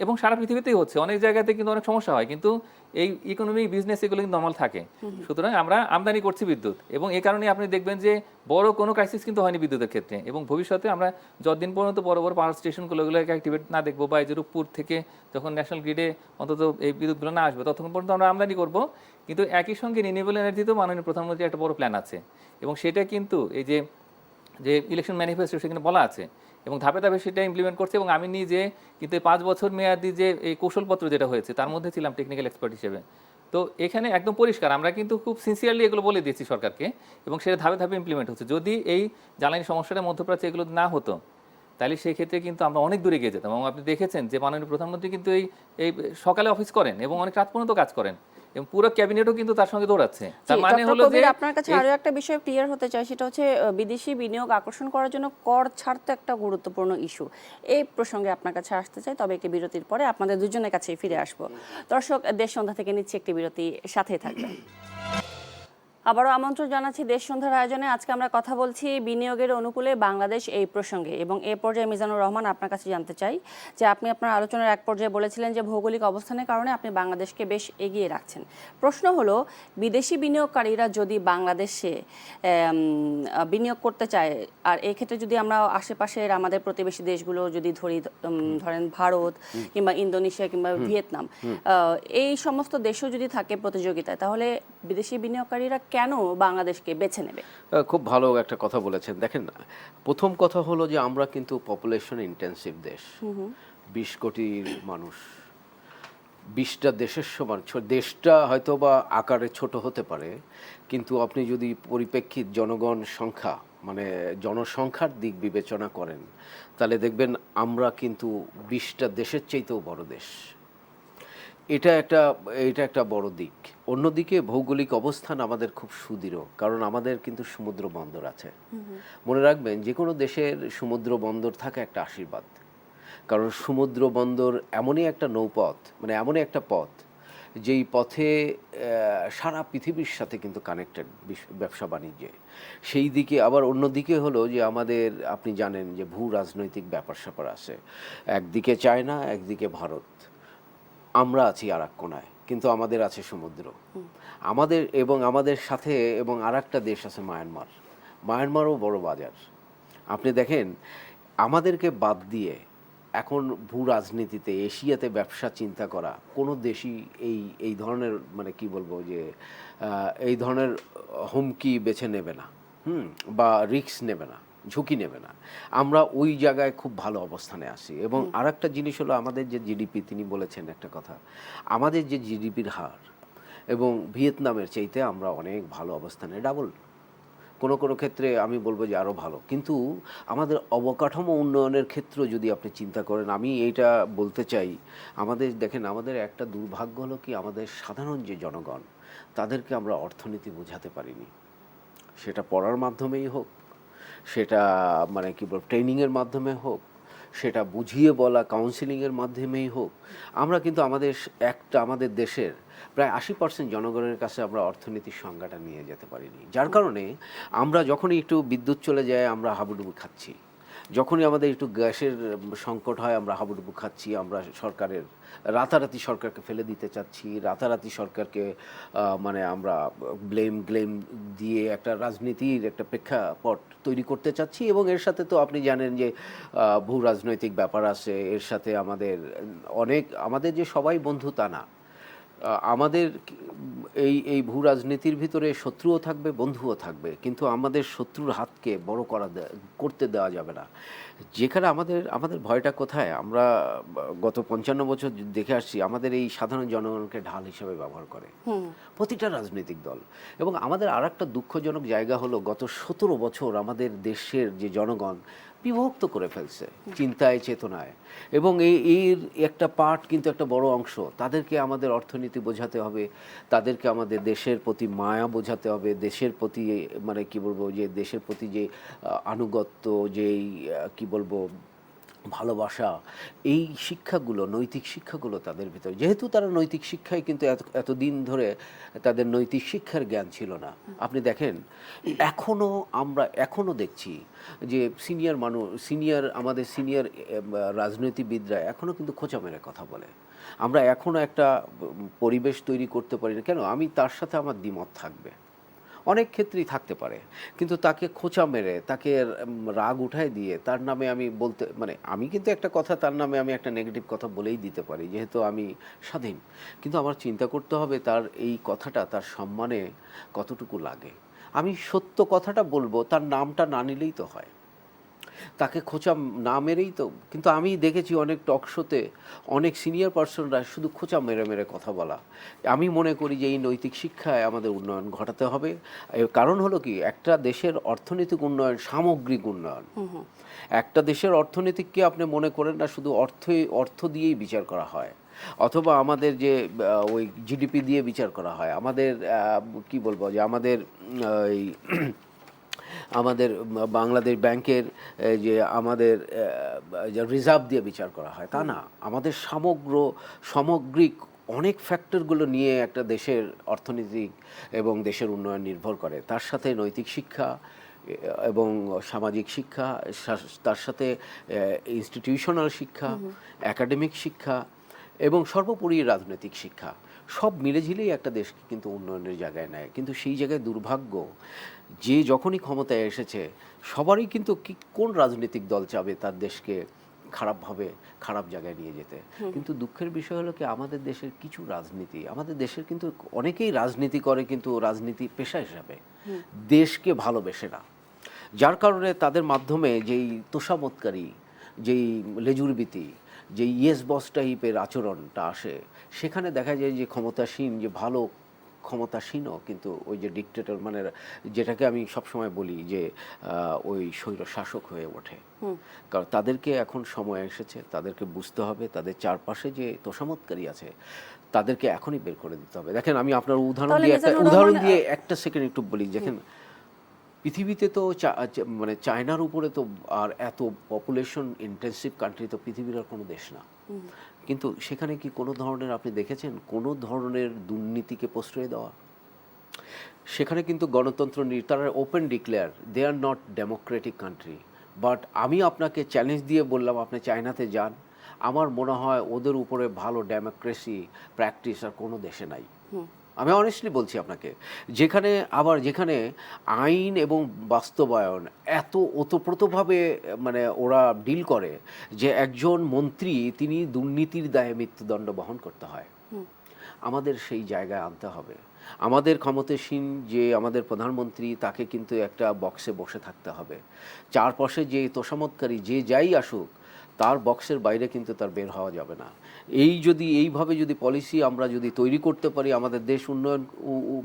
এবং সারা পৃথিবীতেই হচ্ছে, অনেক জায়গাতে কিন্তু অনেক সমস্যা হয়, কিন্তু এই ইকোনমি বিজনেস এগুলো কিন্তু নর্মাল থাকে। সুতরাং আমরা আমদানি করছি বিদ্যুৎ, এবং এই কারণে আপনি দেখবেন যে বড় কোনো ক্রাইসিস কিন্তু হয়নি বিদ্যুতের ক্ষেত্রে। এবং ভবিষ্যতে আমরা যতদিন পর্যন্ত বড় বড় পাওয়ার স্টেশনগুলোকে অ্যাক্টিভেট না দেখবো, বা এই যে রূপপুর থেকে যখন ন্যাশনাল গ্রিডে অন্তত এই বিদ্যুৎগুলো না আসবে, ততক্ষণ পর্যন্ত আমরা আমদানি করব। কিন্তু একই সঙ্গে রিনিউয়েবল এনার্জিতেও মাননীয় প্রধানমন্ত্রী একটা বড় প্ল্যান আছে, এবং সেটা কিন্তু এই যে ইলেকশন ম্যানিফেস্টো সেখানে বলা আছে, এবং ধাপে ধাপে সেটা ইমপ্লিমেন্ট করছে। এবং আমি নিজে কিন্তু 5 বছর মেয়াদি যে এই কৌশলপত্র যেটা হয়েছে, তার মধ্যে ছিলাম টেকনিক্যাল এক্সপার্ট হিসেবে। তো এখানে একদম পরিষ্কার আমরা কিন্তু খুব সিনসিয়ারলি এগুলো বলে দিয়েছি সরকারকে, এবং সেটা ধাপে ধাপে ইমপ্লিমেন্ট হচ্ছে। যদি এই জ্বালানি সমস্যাটা মধ্যপ্রাচ্যে এগুলো না হতো, তাহলে সেই ক্ষেত্রে কিন্তু আমরা অনেক দূরে গিয়ে যেতাম। এবং আপনি দেখেছেন যে মাননীয় প্রধানমন্ত্রী কিন্তু এই সকালে অফিস করেন এবং অনেক রাত পর্যন্ত কাজ করেন, এবং পুরো ক্যাবিনেটও কিন্তু তার সঙ্গে দৌড়াচ্ছে। তার মানে হলো যে আপনার কাছে আরো একটা বিষয় ক্লিয়ার হতে চাই, সেটা হচ্ছে বিদেশি বিনিয়োগ আকর্ষণ করার জন্য কর ছাড় তো একটা গুরুত্বপূর্ণ ইস্যু। এই প্রসঙ্গে আপনার কাছে আসতে চাই, তবে একটি বিরতির পরে আপনাদের দুজনের কাছে ফিরে আসবো। দর্শক, দেশ সন্ধ্যা থেকে নিচ্ছে একটি বিরতি, সাথেই থাকবেন। আবারও আমন্ত্রণ জানাচ্ছি দেশ সন্ধ্যার আয়োজনে। আজকে আমরা কথা বলছি বিনিয়োগের অনুকূলে বাংলাদেশ এই প্রসঙ্গে, এবং এ পর্যায়ে মিজানুর রহমান আপনার কাছে জানতে চাই যে আপনি আপনার আলোচনার এক পর্যায়ে বলেছিলেন যে ভৌগোলিক অবস্থানের কারণে আপনি বাংলাদেশকে বেশ এগিয়ে রাখছেন। প্রশ্ন হলো, বিদেশি বিনিয়োগকারীরা যদি বাংলাদেশে বিনিয়োগ করতে চায়, আর এই ক্ষেত্রে যদি আমরা আশেপাশের আমাদের প্রতিবেশী দেশগুলো যদি ধরেন ভারত কিংবা ইন্দোনেশিয়া কিংবা ভিয়েতনাম, এই সমস্ত দেশও যদি থাকে প্রতিযোগিতায়, তাহলে বিদেশি বিনিয়োগকারীরা কেন বাংলাদেশকে বেছে নেবে? খুব ভালো একটা কথা বলেছেন। দেখেন, প্রথম কথা হলো যে আমরা কিন্তু পপুলেশন ইন্টেন্সিভ দেশ, 20 কোটি মানুষ, 20টা দেশের সমান। দেশটা হয়তো বা আকারে ছোট হতে পারে, কিন্তু আপনি যদি পরিপ্রেক্ষিত জনগণ সংখ্যা, মানে জনসংখ্যার দিক বিবেচনা করেন, তাহলে দেখবেন আমরা কিন্তু 20টা দেশের চাইতেও বড় দেশ। এটা একটা বড় দিক। অন্যদিকে ভৌগোলিক অবস্থান আমাদের খুব সুদৃঢ়, কারণ আমাদের কিন্তু সমুদ্র বন্দর আছে। মনে রাখবেন, যে কোনো দেশের সমুদ্র বন্দর থাকা একটা আশীর্বাদ, কারণ সমুদ্র বন্দর এমনই একটা নৌপথ, মানে এমনই একটা পথ যেই পথে সারা পৃথিবীর সাথে কিন্তু কানেক্টেড ব্যবসা বাণিজ্যে। সেই দিকে আবার অন্যদিকে হলো যে আমাদের, আপনি জানেন যে ভূ রাজনৈতিক ব্যাপার স্যাপার আছে, একদিকে চায়না, একদিকে ভারত, আমরা আছি আর এক কোনায়, কিন্তু আমাদের আছে সমুদ্র আমাদের, এবং আমাদের সাথে এবং আর একটা দেশ আছে মায়ানমার। মায়ানমারও বড় বাজার। আপনি দেখেন আমাদেরকে বাদ দিয়ে এখন ভূ রাজনীতিতে এশিয়াতে ব্যবসা চিন্তা করা কোনো দেশই এই ধরনের, মানে কি বলবো যে এই ধরনের হুমকি বেছে নেবে না, বা রিস্ক নেবে না, ঝুঁকি নেবে না। আমরা ওই জায়গায় খুব ভালো অবস্থানে আছি। এবং আর একটা জিনিস হলো আমাদের যে জিডিপি, তিনি বলেছেন একটা কথা, আমাদের যে জিডিপির হার এবং ভিয়েতনামের চাইতে আমরা অনেক ভালো অবস্থানে, ডাবল, কোনো কোনো ক্ষেত্রে আমি বলবো যে আরও ভালো। কিন্তু আমাদের অবকাঠামো উন্নয়নের ক্ষেত্র যদি আপনি চিন্তা করেন, আমি এইটা বলতে চাই, আমাদের দেখেন, আমাদের একটা দুর্ভাগ্য হলো কি, আমাদের সাধারণ যে জনগণ, তাদেরকে আমরা অর্থনীতি বোঝাতে পারিনি। সেটা পড়ার মাধ্যমেই হোক, সেটা মানে কি বল ট্রেনিংয়ের মাধ্যমে হোক, সেটা বুঝিয়ে বলা কাউন্সিলিংয়ের মাধ্যমেই হোক, আমরা কিন্তু আমাদের দেশের প্রায় 80% জনগণের কাছে আমরা অর্থনীতির সংজ্ঞাটা নিয়ে যেতে পারিনি। যার কারণে আমরা যখনই একটু বিদ্যুৎ চলে যায় আমরা হাবুডুবু খাচ্ছি, যখনই আমাদের একটু গ্যাসের সংকট হয় আমরা হাবুডুবু খাচ্ছি, আমরা রাতারাতি সরকারকে ফেলে দিতে চাচ্ছি, রাতারাতি সরকারকে মানে আমরা গ্লেম দিয়ে একটা রাজনীতির একটা প্রেক্ষাপট তৈরি করতে চাচ্ছি। এবং এর সাথে তো আপনি জানেন যে ভূ রাজনৈতিক ব্যাপার আছে, এর সাথে আমাদের যে সবাই বন্ধু তা না, আমাদের এই ভূ রাজনীতির ভিতরে শত্রুও থাকবে, বন্ধুও থাকবে, কিন্তু আমাদের শত্রুর হাতকে বড় করতে দেওয়া যাবে না। যেখানে আমাদের ভয়টা কোথায়, আমরা গত 55 বছর দেখে আসছি, আমাদের এই সাধারণ জনগণকে ঢাল হিসেবে ব্যবহার করে প্রতিটা রাজনৈতিক দল। এবং আমাদের আর একটা দুঃখজনক জায়গা হলো, গত 17 বছর আমাদের দেশের যে জনগণ বিভক্ত করে ফেলছে চিন্তায়, চেতনায়। এবং এর একটা পার্ট, কিন্তু একটা বড় অংশ, তাদেরকে আমাদের অর্থনীতি বোঝাতে হবে, তাদেরকে আমাদের দেশের প্রতি মায়া বোঝাতে হবে, দেশের প্রতি মানে কি বলবো যে দেশের প্রতি যে আনুগত্য, যেই কি বলবো ভালোবাসা, এই শিক্ষাগুলো, নৈতিক শিক্ষাগুলো তাদের ভিতরে, যেহেতু তারা নৈতিক শিক্ষায় কিন্তু এতদিন ধরে তাদের নৈতিক শিক্ষার জ্ঞান ছিল না। আপনি দেখেন আমরা এখনও দেখছি যে আমাদের সিনিয়র রাজনীতিবিদরা এখনও কিন্তু খোঁচা মেরে কথা বলে। আমরা এখনও একটা পরিবেশ তৈরি করতে পারি না। কেন? আমি তার সাথে আমার দ্বিমত থাকবে, অনেক ক্ষেত্রেই থাকতে পারে, কিন্তু তাকে খোঁচা মেরে, তাকে রাগ উঠায় দিয়ে তার নামে আমি কিন্তু একটা কথা, তার নামে আমি একটা নেগেটিভ কথা বলেই দিতে পারি, যেহেতু আমি স্বাধীন। কিন্তু আমার চিন্তা করতে হবে তার এই কথাটা তার সম্মানে কতটুকু লাগে। আমি সত্য কথাটা বলবো, তার নামটা না নিলেই তো হয়, তাকে খোঁচা না মেরেই তো। কিন্তু আমি দেখেছি অনেক টক শোতে অনেক সিনিয়র পার্সনরা শুধু খোঁচা মেরে মেরে কথা বলা। আমি মনে করি যে এই নৈতিক শিক্ষায় আমাদের উন্নয়ন ঘটাতে হবে। এর কারণ হলো কি, একটা দেশের অর্থনৈতিক উন্নয়ন সামগ্রিক উন্নয়ন। একটা দেশের অর্থনীতিককে আপনি মনে করেন না শুধু অর্থ দিয়েই বিচার করা হয়, অথবা আমাদের যে ওই জিডিপি দিয়ে বিচার করা হয়, আমাদের কি বলবো যে আমাদের বাংলাদেশ ব্যাংকের যে আমাদের রিজার্ভ দিয়ে বিচার করা হয়, তা না। আমাদের সামগ্রিক অনেক ফ্যাক্টরগুলো নিয়ে একটা দেশের অর্থনৈতিক এবং দেশের উন্নয়ন নির্ভর করে। তার সাথে নৈতিক শিক্ষা এবং সামাজিক শিক্ষা, তার সাথে ইনস্টিটিউশনাল শিক্ষা, একাডেমিক শিক্ষা এবং সর্বোপরি রাজনৈতিক শিক্ষা, সব মিলেঝিলেই একটা দেশকে কিন্তু উন্নয়নের জায়গায় নেয়। কিন্তু সেই জায়গায় দুর্ভাগ্য যে যখনই ক্ষমতায় এসেছে সবারই কিন্তু কোন রাজনৈতিক দল চাবে তার দেশকে খারাপ জায়গায় নিয়ে যেতে। কিন্তু দুঃখের বিষয় হলো কি, আমাদের দেশের কিছু আমাদের দেশের কিন্তু অনেকেই রাজনীতি করে, কিন্তু রাজনীতি পেশা হিসাবে, দেশকে ভালোবেসে না। যার কারণে তাদের মাধ্যমে যেই তোষামতকারী, যেই লেজুরবীতি, যে ইয়েস বস টাইপের আচরণটা আসে, সেখানে দেখা যায় যে ক্ষমতাসীন, যে ভালো ক্ষমতাসীনও কিন্তু ওই যে ডিক্টেটর, মানে যেটাকে আমি সবসময় বলি যে ওই স্বৈর শাসক হয়ে ওঠে। কারণ তাদেরকে এখন সময় এসেছে, তাদেরকে বুঝতে হবে তাদের চারপাশে যে তোষামতকারী আছে তাদেরকে এখনই বের করে দিতে হবে। দেখেন, আমি আপনার উদাহরণ দিয়ে একটা সেকেন্ড একটু বলি। দেখেন, পৃথিবীতে তো মানে চায়নার উপরে তো আর এত পপুলেশন ইন্টেন্সিভ কান্ট্রি তো পৃথিবীর আর কোনো দেশ না, কিন্তু সেখানে কি কোনো ধরনের আপনি দেখেছেন কোনো ধরনের দুর্নীতিকে প্রশ্রয় দেওয়া? সেখানে কিন্তু গণতন্ত্র তারা open declare they are not democratic country. But আমি আপনাকে চ্যালেঞ্জ দিয়ে বললাম আপনি চায়নাতে যান, আমার মনে হয় ওদের উপরে ভালো ডেমোক্রেসি প্র্যাকটিস আর কোনো দেশে নাই। আমি অনেস্টলি বলছি আপনাকে, যেখানে আইন এবং বাস্তবায়ন এত ওতপ্রোতভাবে মানে ওরা ডিল করে যে একজন মন্ত্রী তিনি দুর্নীতির দায়ে মৃত্যুদণ্ড বহন করতে হয়। আমাদের সেই জায়গায় আনতে হবে। আমাদের ক্ষমতাসীন যে আমাদের প্রধানমন্ত্রী তাকে কিন্তু একটা বক্সে বসে থাকতে হবে। চারপাশে যে তোষামতকারী যে যাই আসুক তার বক্সের বাইরে কিন্তু তার বের হওয়া যাবে না। এইভাবে যদি পলিসি আমরা যদি তৈরি করতে পারি আমাদের দেশ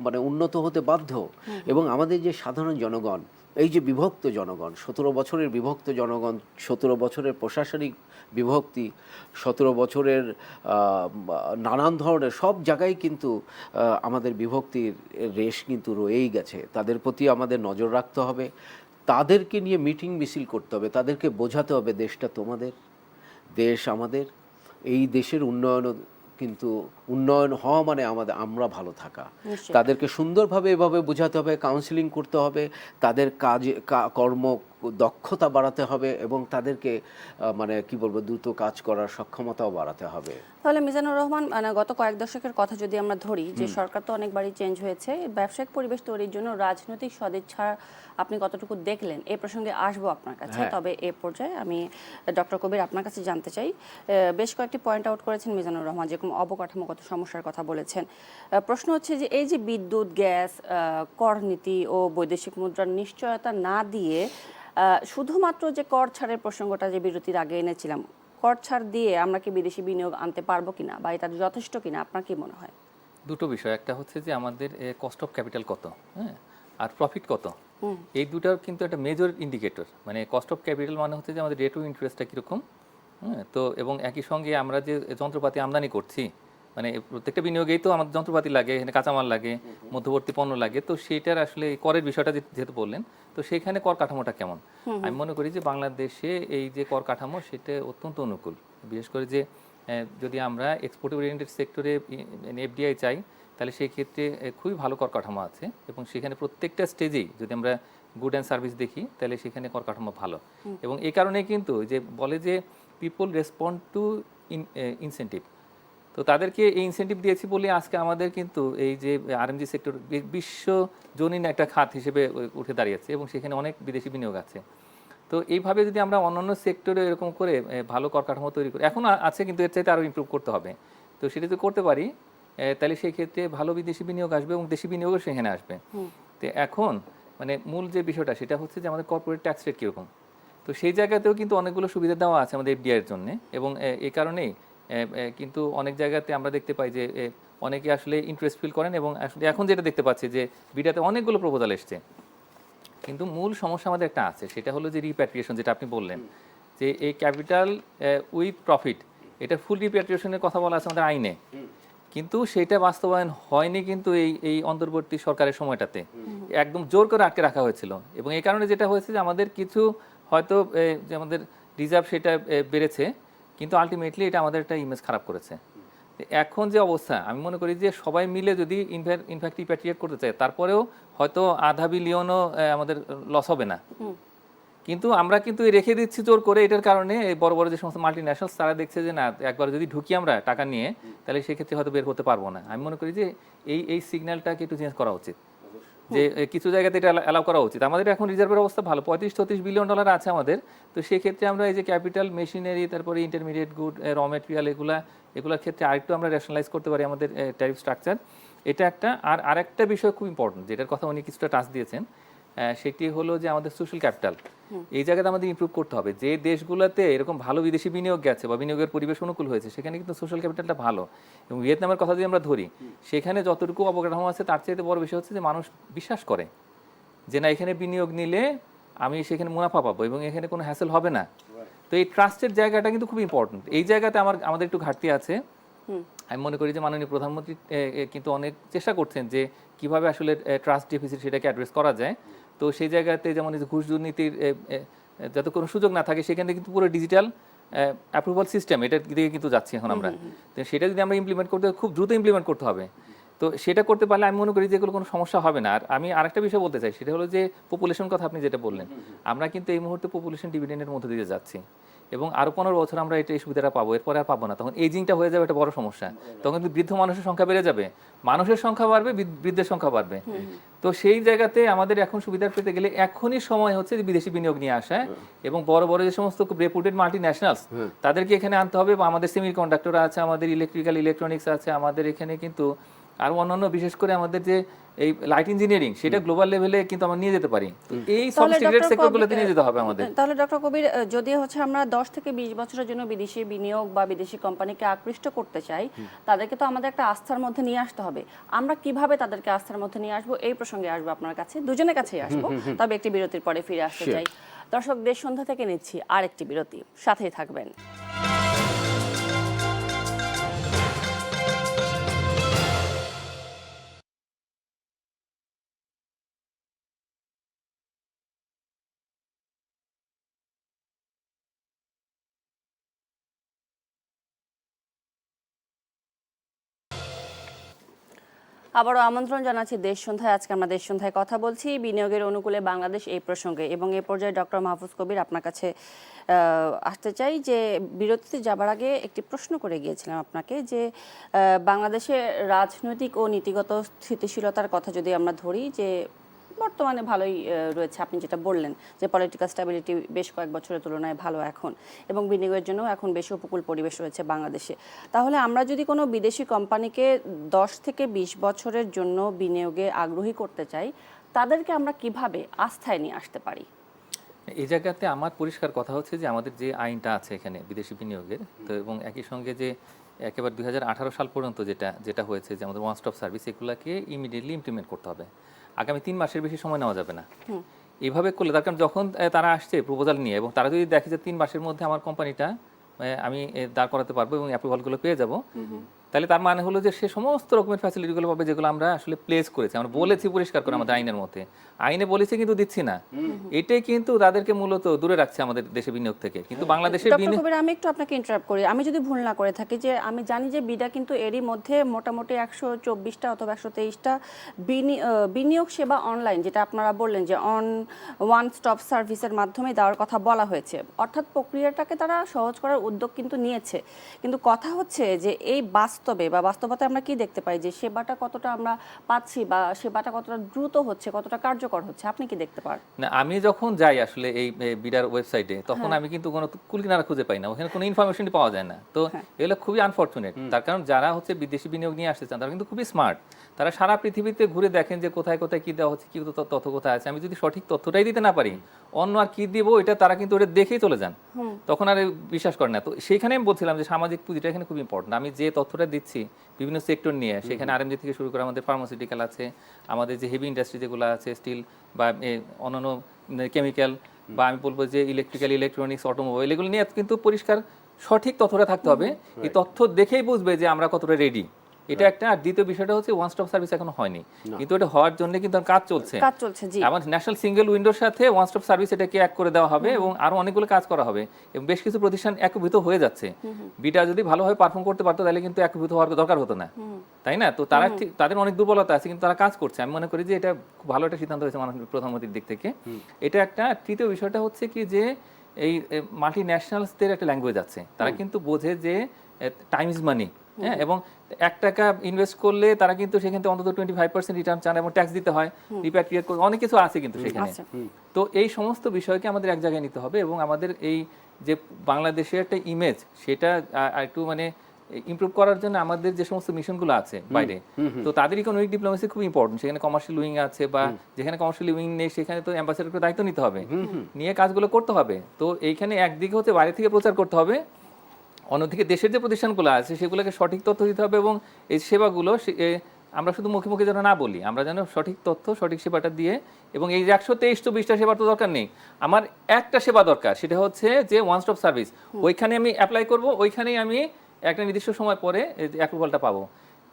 মানে উন্নত হতে বাধ্য। এবং আমাদের যে সাধারণ জনগণ, এই যে বিভক্ত জনগণ, 17 বছরের বিভক্ত জনগণ, 17 বছরের প্রশাসনিক বিভক্তি, 17 বছরের নানান ধরনের সব জায়গায় কিন্তু আমাদের বিভক্তির রেশ কিন্তু রয়েই গেছে। তাদের প্রতি আমাদের নজর রাখতে হবে, তাদেরকে নিয়ে মিটিং মিছিল করতে হবে, তাদেরকে বোঝাতে হবে দেশটা তোমাদের, দেশ আমাদের। এই দেশের উন্নয়ন হওয়া মানে আমরা ভালো থাকা। তাদেরকে সুন্দরভাবে এভাবে বোঝাতে হবে, কাউন্সিলিং করতে হবে, তাদের কর্ম দক্ষতা বাড়াতে হবে এবং তাদেরকে মানে কি বলবো দ্রুত কাজ করার সক্ষমতাও বাড়াতে হবে। তাহলে মিজানুর রহমান, মানে গত কয়েক দশকের কথা যদি আমরা ধরি, যে সরকার তো অনেকবারই চেঞ্জ হয়েছে, ব্যবসায়িক পরিবেশ তৈরির জন্য রাজনৈতিক সদিচ্ছা আপনি কতটুকু দেখলেন এই প্রসঙ্গে আসবো আপনার কাছে। তবে এ পর্যায়ে আমি ডক্টর কবির আপনার কাছে জানতে চাই, বেশ কয়েকটি পয়েন্ট আউট করেছেন মিজানুর রহমান, যেরকম অবকাঠামোগত সমস্যার কথা বলেছেন। প্রশ্ন হচ্ছে যে এই যে বিদ্যুৎ, গ্যাস, কর নীতি ও বৈদেশিক মুদ্রার নিশ্চয়তা না দিয়ে শুধুমাত্র যে কর ছাড়ের প্রসঙ্গটা যে বিরতির আগে এনেছিলাম, কর ছাড় দিয়ে আমরা কি বিদেশি বিনিয়োগ আনতে পারবো কিনা বা এটা যথেষ্ট কিনা, আপনার কি মনে হয়? দুটো বিষয়, একটা হচ্ছে যে আমাদের কস্ট অফ ক্যাপিটাল কত, হ্যাঁ, আর প্রফিট কত, এই দুটার কিন্তু একটা মেজর ইন্ডিকেটর। মানে কস্ট অফ ক্যাপিটাল মানে হচ্ছে যে আমাদের রেট অফ ইন্টারেস্টটা কীরকম, হ্যাঁ, তো এবং একই সঙ্গে আমরা যে যন্ত্রপাতি আমদানি করছি, মানে প্রত্যেকটা বিনিয়োগেই তো আমাদের যন্ত্রপাতি লাগে, এখানে কাঁচামাল লাগে, মধ্যবর্তী পণ্য লাগে, তো সেইটার আসলে করের বিষয়টা যেহেতু বললেন, তো সেখানে কর কাঠামোটা কেমন? আমি মনে করি যে বাংলাদেশে এই যে কর কাঠামো সেটা অত্যন্ত অনুকূল। বিশেষ করে যে যদি আমরা এক্সপোর্ট ওরিয়েন্টেড সেক্টরে এফডিআই চাই, তাহলে সেই ক্ষেত্রে খুবই ভালো কর কাঠামো আছে এবং সেখানে প্রত্যেকটা স্টেজেই যদি আমরা গুড অ্যান্ড সার্ভিস দেখি তাহলে সেখানে কর কাঠামো ভালো। এবং এই কারণে কিন্তু যে বলে যে পিপল রেসপন্ড টু ইনসেন্টিভ, তো তাদেরকে এই ইনসেন্টিভ দিয়েছি বলে আজকে আমাদের কিন্তু এই যে আরএমজি সেক্টর বিশ্বজনীন একটা খাত হিসেবে উঠে দাঁড়িয়েছে এবং সেখানে অনেক বিদেশি বিনিয়োগ আছে। তো এইভাবে যদি আমরা অন্যান্য সেক্টরে এরকম করে ভালো কর কাঠামো তৈরি করি, এখন আছে কিন্তু এর চাইতে আরও ইমপ্রুভ করতে হবে, তো সেটা যদি করতে পারি তাহলে সেই ক্ষেত্রে ভালো বিদেশি বিনিয়োগ আসবে এবং দেশি বিনিয়োগও সেখানে আসবে। তো এখন মানে মূল যে বিষয়টা সেটা হচ্ছে যে আমাদের কর্পোরেট ট্যাক্স রেট কীরকম, তো সেই জায়গাতেও কিন্তু অনেকগুলো সুবিধা দেওয়া আছে আমাদের এফডিআইয়ের জন্য। এবং এই কারণেই কিন্তু অনেক জায়গাতে আমরা দেখতে পাই যে অনেকে আসলে ইন্টারেস্ট ফিল করেন এবং আসলে এখন যেটা দেখতে পাচ্ছি যে বিডাতে অনেকগুলো প্রপোজাল এসছে, কিন্তু মূল সমস্যা আমাদের একটা আছে, সেটা হলো যে রিপ্যাট্রিয়েশন, যেটা আপনি বললেন যে এই ক্যাপিটাল উইথ প্রফিট, এটা ফুল রিপ্যাট্রিয়েশনের কথা বলা আছে আমাদের আইনে, কিন্তু সেটা বাস্তবায়ন হয়নি কিন্তু এই অন্তর্বর্তী সরকারের সময়টাতে একদম জোর করে আটকে রাখা হয়েছিল। এবং এই কারণে যেটা হয়েছে যে আমাদের কিছু হয়তো যে আমাদের রিজার্ভ সেটা বেড়েছে, কিন্তু আলটিমেটলি এটা আমাদের একটা ইমেজ খারাপ করেছে। এখন যে অবস্থা, আমি মনে করি যে সবাই মিলে যদি ইনফ্যাক্ট রিপ্যাট্রিয়েট করতে চায়, তারপরেও হয়তো $500 বিলিয়নও আমাদের লস হবে না, কিন্তু আমরা কিন্তু রেখে দিচ্ছি জোর করে। এটার কারণে বড় বড় যে সমস্ত মাল্টি ন্যাশনালস তারা দেখছে যে না, একবার যদি ঢুকি আমরা টাকা নিয়ে তাহলে সেক্ষেত্রে হয়তো বের হতে পারবো না। আমি মনে করি যে এই সিগন্যালটাকে একটু চেঞ্জ করা উচিত, যে কিছু জায়গাতে এটা অ্যালাউ করা উচিত। আমাদের এখন রিজার্ভের অবস্থা ভালো, $35-36 বিলিয়ন আছে আমাদের, তো সেক্ষেত্রে আমরা এই যে ক্যাপিটাল, মেশিনারি, তারপরে ইন্টারমিডিয়েট গুড, র মেটেরিয়াল, এগুলোর ক্ষেত্রে আরেকটু আমরা রেশনালাইজ করতে পারি আমাদের ট্যারিফ স্ট্রাকচার, এটা একটা। আর আরেকটা বিষয় খুব ইম্পর্টেন্ট, যেটার কথা উনি কিছুটা টাচ দিয়েছেন, সেটি হলো যে আমাদের সোশ্যাল ক্যাপিটাল, এই জায়গাতে আমাদের ইমপ্রুভ করতে হবে। যে দেশগুলোতে এরকম ভালো বিদেশি বিনিয়োগ গেছে বা বিনিয়োগের পরিবেশ অনুকূল হয়েছে, সেখানে কিন্তু সোশ্যাল ক্যাপিটালটা ভালো। এবং ভিয়েতনামের কথা যদি আমরা ধরি, সেখানে যতটুকু অবকাঠামো আছে তার চাইতে বড় বিষয় হচ্ছে যে মানুষ বিশ্বাস করে যে না, এখানে বিনিয়োগ নিলে আমি সেখানে মুনাফা পাবো এবং এখানে কোনো হ্যাসেল হবে না। তো এই ট্রাস্টের জায়গাটা কিন্তু খুব ইম্পর্টেন্ট। এই জায়গাতে আমাদের একটু ঘাটতি আছে। আমি মনে করি যে মাননীয় প্রধানমন্ত্রী কিন্তু অনেক চেষ্টা করছেন যে কিভাবে আসলে ট্রাস্ট ডেফিসিট সেটাকে অ্যাড্রেস করা যায়। তো সেই জায়গাতে যেমন এই যে ঘুষ দুর্নীতির যাতে কোনো সুযোগ না থাকে, সেখানে কিন্তু পুরো ডিজিটাল অ্যাপ্রুভাল সিস্টেম এটার দিকে কিন্তু যাচ্ছি এখন আমরা। তো সেটা যদি আমরা ইমপ্লিমেন্ট করতে খুব দ্রুত ইমপ্লিমেন্ট করতে হবে। তো সেটা করতে পারলে আমি মনে করি যে এগুলো কোনো সমস্যা হবে না। আর আমি আরেকটা বিষয় বলতে চাই, সেটা হলো যে পপুলেশন কথা আপনি যেটা বললেন, আমরা কিন্তু এই মুহূর্তে পপুলেশন ডিভিডেন্ডের মধ্যে দিয়ে যাচ্ছি এবং আরও 15 বছর আমরা এই সুবিধাটা পাবো, এরপরে আর পাবো না। তখন এজিংটা হয়ে যাবে একটা বড় সমস্যা। তখন কিন্তু বৃদ্ধ মানুষের সংখ্যা বেড়ে যাবে, মানুষের সংখ্যা বাড়বে, বৃদ্ধের সংখ্যা বাড়বে। তো সেই জায়গাতে আমাদের এখন সুবিধা পেতে গেলে এখনই সময় হচ্ছে যে বিদেশি বিনিয়োগ নিয়ে আসা এবং বড় বড় যে সমস্ত রেপুটেড মাল্টি ন্যাশনালস তাদেরকে এখানে আনতে হবে। বা আমাদের সেমি কন্ডাক্টর আছে, আমাদের ইলেকট্রিক্যাল ইলেকট্রনিক্স আছে, আমাদের এখানে কিন্তু আর অন্যান্য বিশেষ করে আমাদের যে এই লাইট ইঞ্জিনিয়ারিং সেটা গ্লোবাল লেভেলে কিন্তু আমরা নিয়ে যেতে পারি। এই সফটওয়্যার সেক্টরগুলোতে নিয়ে যেতে হবে আমাদের। তাহলে ডক্টর কবির, যদি হচ্ছে আমরা 10 থেকে 20 বছরের জন্য বিদেশি বিনিয়োগ বা বিদেশি কোম্পানিকে আকৃষ্ট করতে চাই, তাদেরকে তো আমাদের একটা আস্থার মধ্যে নিয়ে আসতে হবে। আমরা কিভাবে তাদেরকে আস্থার মধ্যে নিয়ে আসবো, এই প্রসঙ্গে আসবো আপনার কাছে, দুজনের কাছেই আসবো। তবে একটি বিরতির পরে ফিরে আসতে চাই। দর্শক, দেশ সন্ধ্যা থেকে নিচ্ছি আর একটি বিরতি, সাথেই থাকবেন। আবারও আমন্ত্রণ জানাচ্ছি দেশ সন্ধ্যায়। আজকে আমরা দেশ সন্ধ্যায় কথা বলছি বিনিয়োগের অনুকূলে বাংলাদেশ এই প্রসঙ্গে, এবং এই পর্যায়ে ডক্টর মাহফুজ কবির আপনার কাছে আসতে চাই যে বিরতিতে যাবার আগে একটি প্রশ্ন করে গিয়েছিলাম আপনাকে যে বাংলাদেশের রাজনৈতিক ও নীতিগত স্থিতিশীলতার কথা যদি আমরা ধরি, যে বর্তমানে ভালোই রয়েছে, আপনি যেটা বললেন যে পলিটিক্যাল স্ট্যাবিলিটি বেশ কয়েক বছরের তুলনায় ভালো এখন, এবং বিনিয়োগের জন্য এখন বেশ উপকূল পরিবেশ রয়েছে বাংলাদেশে। তাহলে আমরা যদি কোনো বিদেশি কোম্পানিকে 10 থেকে 20 বছরের জন্য বিনিয়োগে আগ্রহী করতে চাই, তাদেরকে আমরা কিভাবে আস্থায় নিয়ে আসতে পারি? এই জায়গাতে আমার পরিষ্কার কথা হচ্ছে যে আমাদের যে আইনটা আছে এখানে বিদেশি বিনিয়োগের, তো এবং একই সঙ্গে যে একেবারে 2018 সাল পর্যন্ত যেটা হয়েছে যে আমাদের ওয়ান স্টপ সার্ভিস, এগুলাকে ইমিডিয়েটলি ইমপ্লিমেন্ট করতে হবে। আগামী 3 মাসের বেশি সময় নেওয়া যাবে না। এইভাবে করলে, তার কারণ যখন তারা আসছে প্রপোজাল নিয়ে এবং তারা যদি দেখে যে 3 মাসের মধ্যে আমার কোম্পানিটা আমি দাঁড় করাতে পারবো এবং অ্যাপ্রুভালগুলো পেয়ে যাব, তাহলে তার মানে হলো যে সে সমস্ত রকমের ফ্যাসিলিটিগুলো পাবে যেগুলো আমরা আসলে প্লেস করেছি, আমরা বলেছি পরিষ্কার করে আমাদের আইনের মধ্যে, আইনে বলেছি কিন্তু দিচ্ছি না। এটাই কিন্তু তাদেরকে মূলত দূরে রাখছে আমাদের দেশে বিনিয়োগ থেকে। কিন্তু বাংলাদেশের ডক্টর কবির, আমি একটু আপনাকে ইন্টারাপ্ট করি, আমি যদি ভুল না করে থাকি, যে আমি জানি যে বিডা কিন্তু এরই মধ্যে মোটামুটি 124টা অথবা 123টা বিনিয়োগ সেবা অনলাইন, যেটা আপনারা বললেন যে ওয়ান স্টপ সার্ভিসের মাধ্যমে দেওয়ার কথা বলা হয়েছে, অর্থাৎ প্রক্রিয়াটাকে তারা সহজ করার উদ্যোগ কিন্তু নিয়েছে। কিন্তু কথা হচ্ছে যে এই বাস্তবতা আমরা কি দেখতে পাই, যে সেবাটা কতটা আমরা পাচ্ছি বা সেবাটা কতটা দ্রুত হচ্ছে, কতটা কার্যকর হচ্ছে, আপনি কি দেখতে পান? না, আমি যখন যাই আসলে এই বিডার ওয়েবসাইটে, তখন আমি কিন্তু কোনো কুলকিনারা খুঁজে পাই না, ওখানে কোনো ইনফরমেশনই পাওয়া যায় না। তো এগুলো খুবই আনফরচুনেট। তার কারণ যারা হচ্ছে বিদেশি বিনিয়োগ নিয়ে আসতে চান তারা কিন্তু খুবই স্মার্ট, তারা সারা পৃথিবীতে ঘুরে দেখেন যে কোথায় কোথায় কি দেওয়া হচ্ছে, কি তথ্য কোথায় আছে। আমি যদি সঠিক তথ্যটাই দিতে না পারি, অন্য আর কি দিব, এটা তারা কিন্তু ওটা দেখেই চলে যান, তখন আর বিশ্বাস করে না। তো সেইখানে আমি বলছিলাম যে সামাজিক পুঁজিটা এখানে খুব ইম্পর্টেন্ট। আমি যে তথ্যটা দিচ্ছি বিভিন্ন সেক্টর নিয়ে, সেখানে আরএমজি থেকে শুরু করে আমাদের ফার্মাসিউটিক্যাল আছে, আমাদের যে হেভি ইন্ডাস্ট্রি যেগুলো আছে, স্টিল বা অন্যান্য কেমিক্যাল, বা আমি বলবো যে ইলেকট্রিক্যাল ইলেকট্রনিক্স অটোমোবাইল, এগুলো নিয়ে কিন্তু পরিষ্কার সঠিক তথ্যটা থাকতে হবে। এই তথ্য দেখেই বুঝবে যে আমরা কতটা রেডি, এটা একটা। আর দ্বিতীয় বিষয়টা হচ্ছে ওয়ান স্টপ সার্ভিস এখনো হয়নি, কিন্তু এটা হওয়ার জন্য কিন্তু কাজ চলছে। জি। আমার ন্যাশনাল সিঙ্গেল উইন্ডোর সাথে ওয়ান স্টপ সার্ভিস এটাকে এক করে দেওয়া হবে এবং আরো অনেকগুলো কাজ করা হবে এবং বেশ কিছু প্রতিষ্ঠান একীভূত হয়ে যাচ্ছে। বিটা যদি ভালোভাবে পারফর্ম করতে পারতো তাহলে কিন্তু একীভূত হওয়ার দরকার হতো না, তাই না? তো তারা তাদের অনেক দুর্বলতা আছে, কিন্তু তারা কাজ করছে। আমি মনে করি যে এটা খুব ভালো একটা সিদ্ধান্ত হয়েছে মাননীয় প্রধানমন্ত্রীর দিক থেকে। এটা একটা। তৃতীয় বিষয়টা হচ্ছে কি যে এই মাল্টি ন্যাশনালসদের একটা ল্যাঙ্গুয়েজ আছে, তারা কিন্তু বোঝে যে টাইম ইজ মানি। হ্যাঁ, এবং 1 টাকা ইনভেস্ট করলে তারা কিন্তু সেখান থেকে অন্তত 25% রিটার্ন চান এবং ট্যাক্স দিতে হয়, রিপ্যাট্রিয়েট করতে, অনেক কিছু আছে কিন্তু সেখানে। তো এই সমস্ত বিষয়কে আমাদের এক জায়গায় নিতে হবে এবং আমাদের এই যে বাংলাদেশের একটা ইমেজ, সেটা একটু মানে ইমপ্রুভ করার জন্য আমাদের যে সমস্ত মিশনগুলো আছে বাইরে, তো তাদের ইকোনমিক ডিপ্লোমেসি খুব ইম্পর্টেন্ট। সেখানে কমার্শিয়াল উইং আছে, বা যেখানে কমার্শিয়াল উইং নেই সেখানে তো অ্যাম্বাসেডরকে দায়িত্ব নিতে হবে, নিয়ে কাজগুলো করতে হবে। তো এইখানে একদিকে হচ্ছে বাইরে থেকে প্রচার করতে হবে, অন্যদিকে দেশের যে প্রতিষ্ঠানগুলো আছে সেগুলোকে সঠিক তথ্য দিতে হবে এবং এই সেবাগুলো আমরা শুধু মুখে মুখে যেন না বলি, আমরা যেন সঠিক তথ্য সঠিক সেবাটা দিয়ে, এবং এই যে 123টা সেবার তো দরকার নেই, আমার একটা সেবা দরকার, সেটা হচ্ছে যে ওয়ান স্টপ সার্ভিস। ওইখানে আমি অ্যাপ্লাই করব, ওইখানেই আমি একটা নির্দিষ্ট সময় পরে অ্যাপ্রুভালটা পাবো।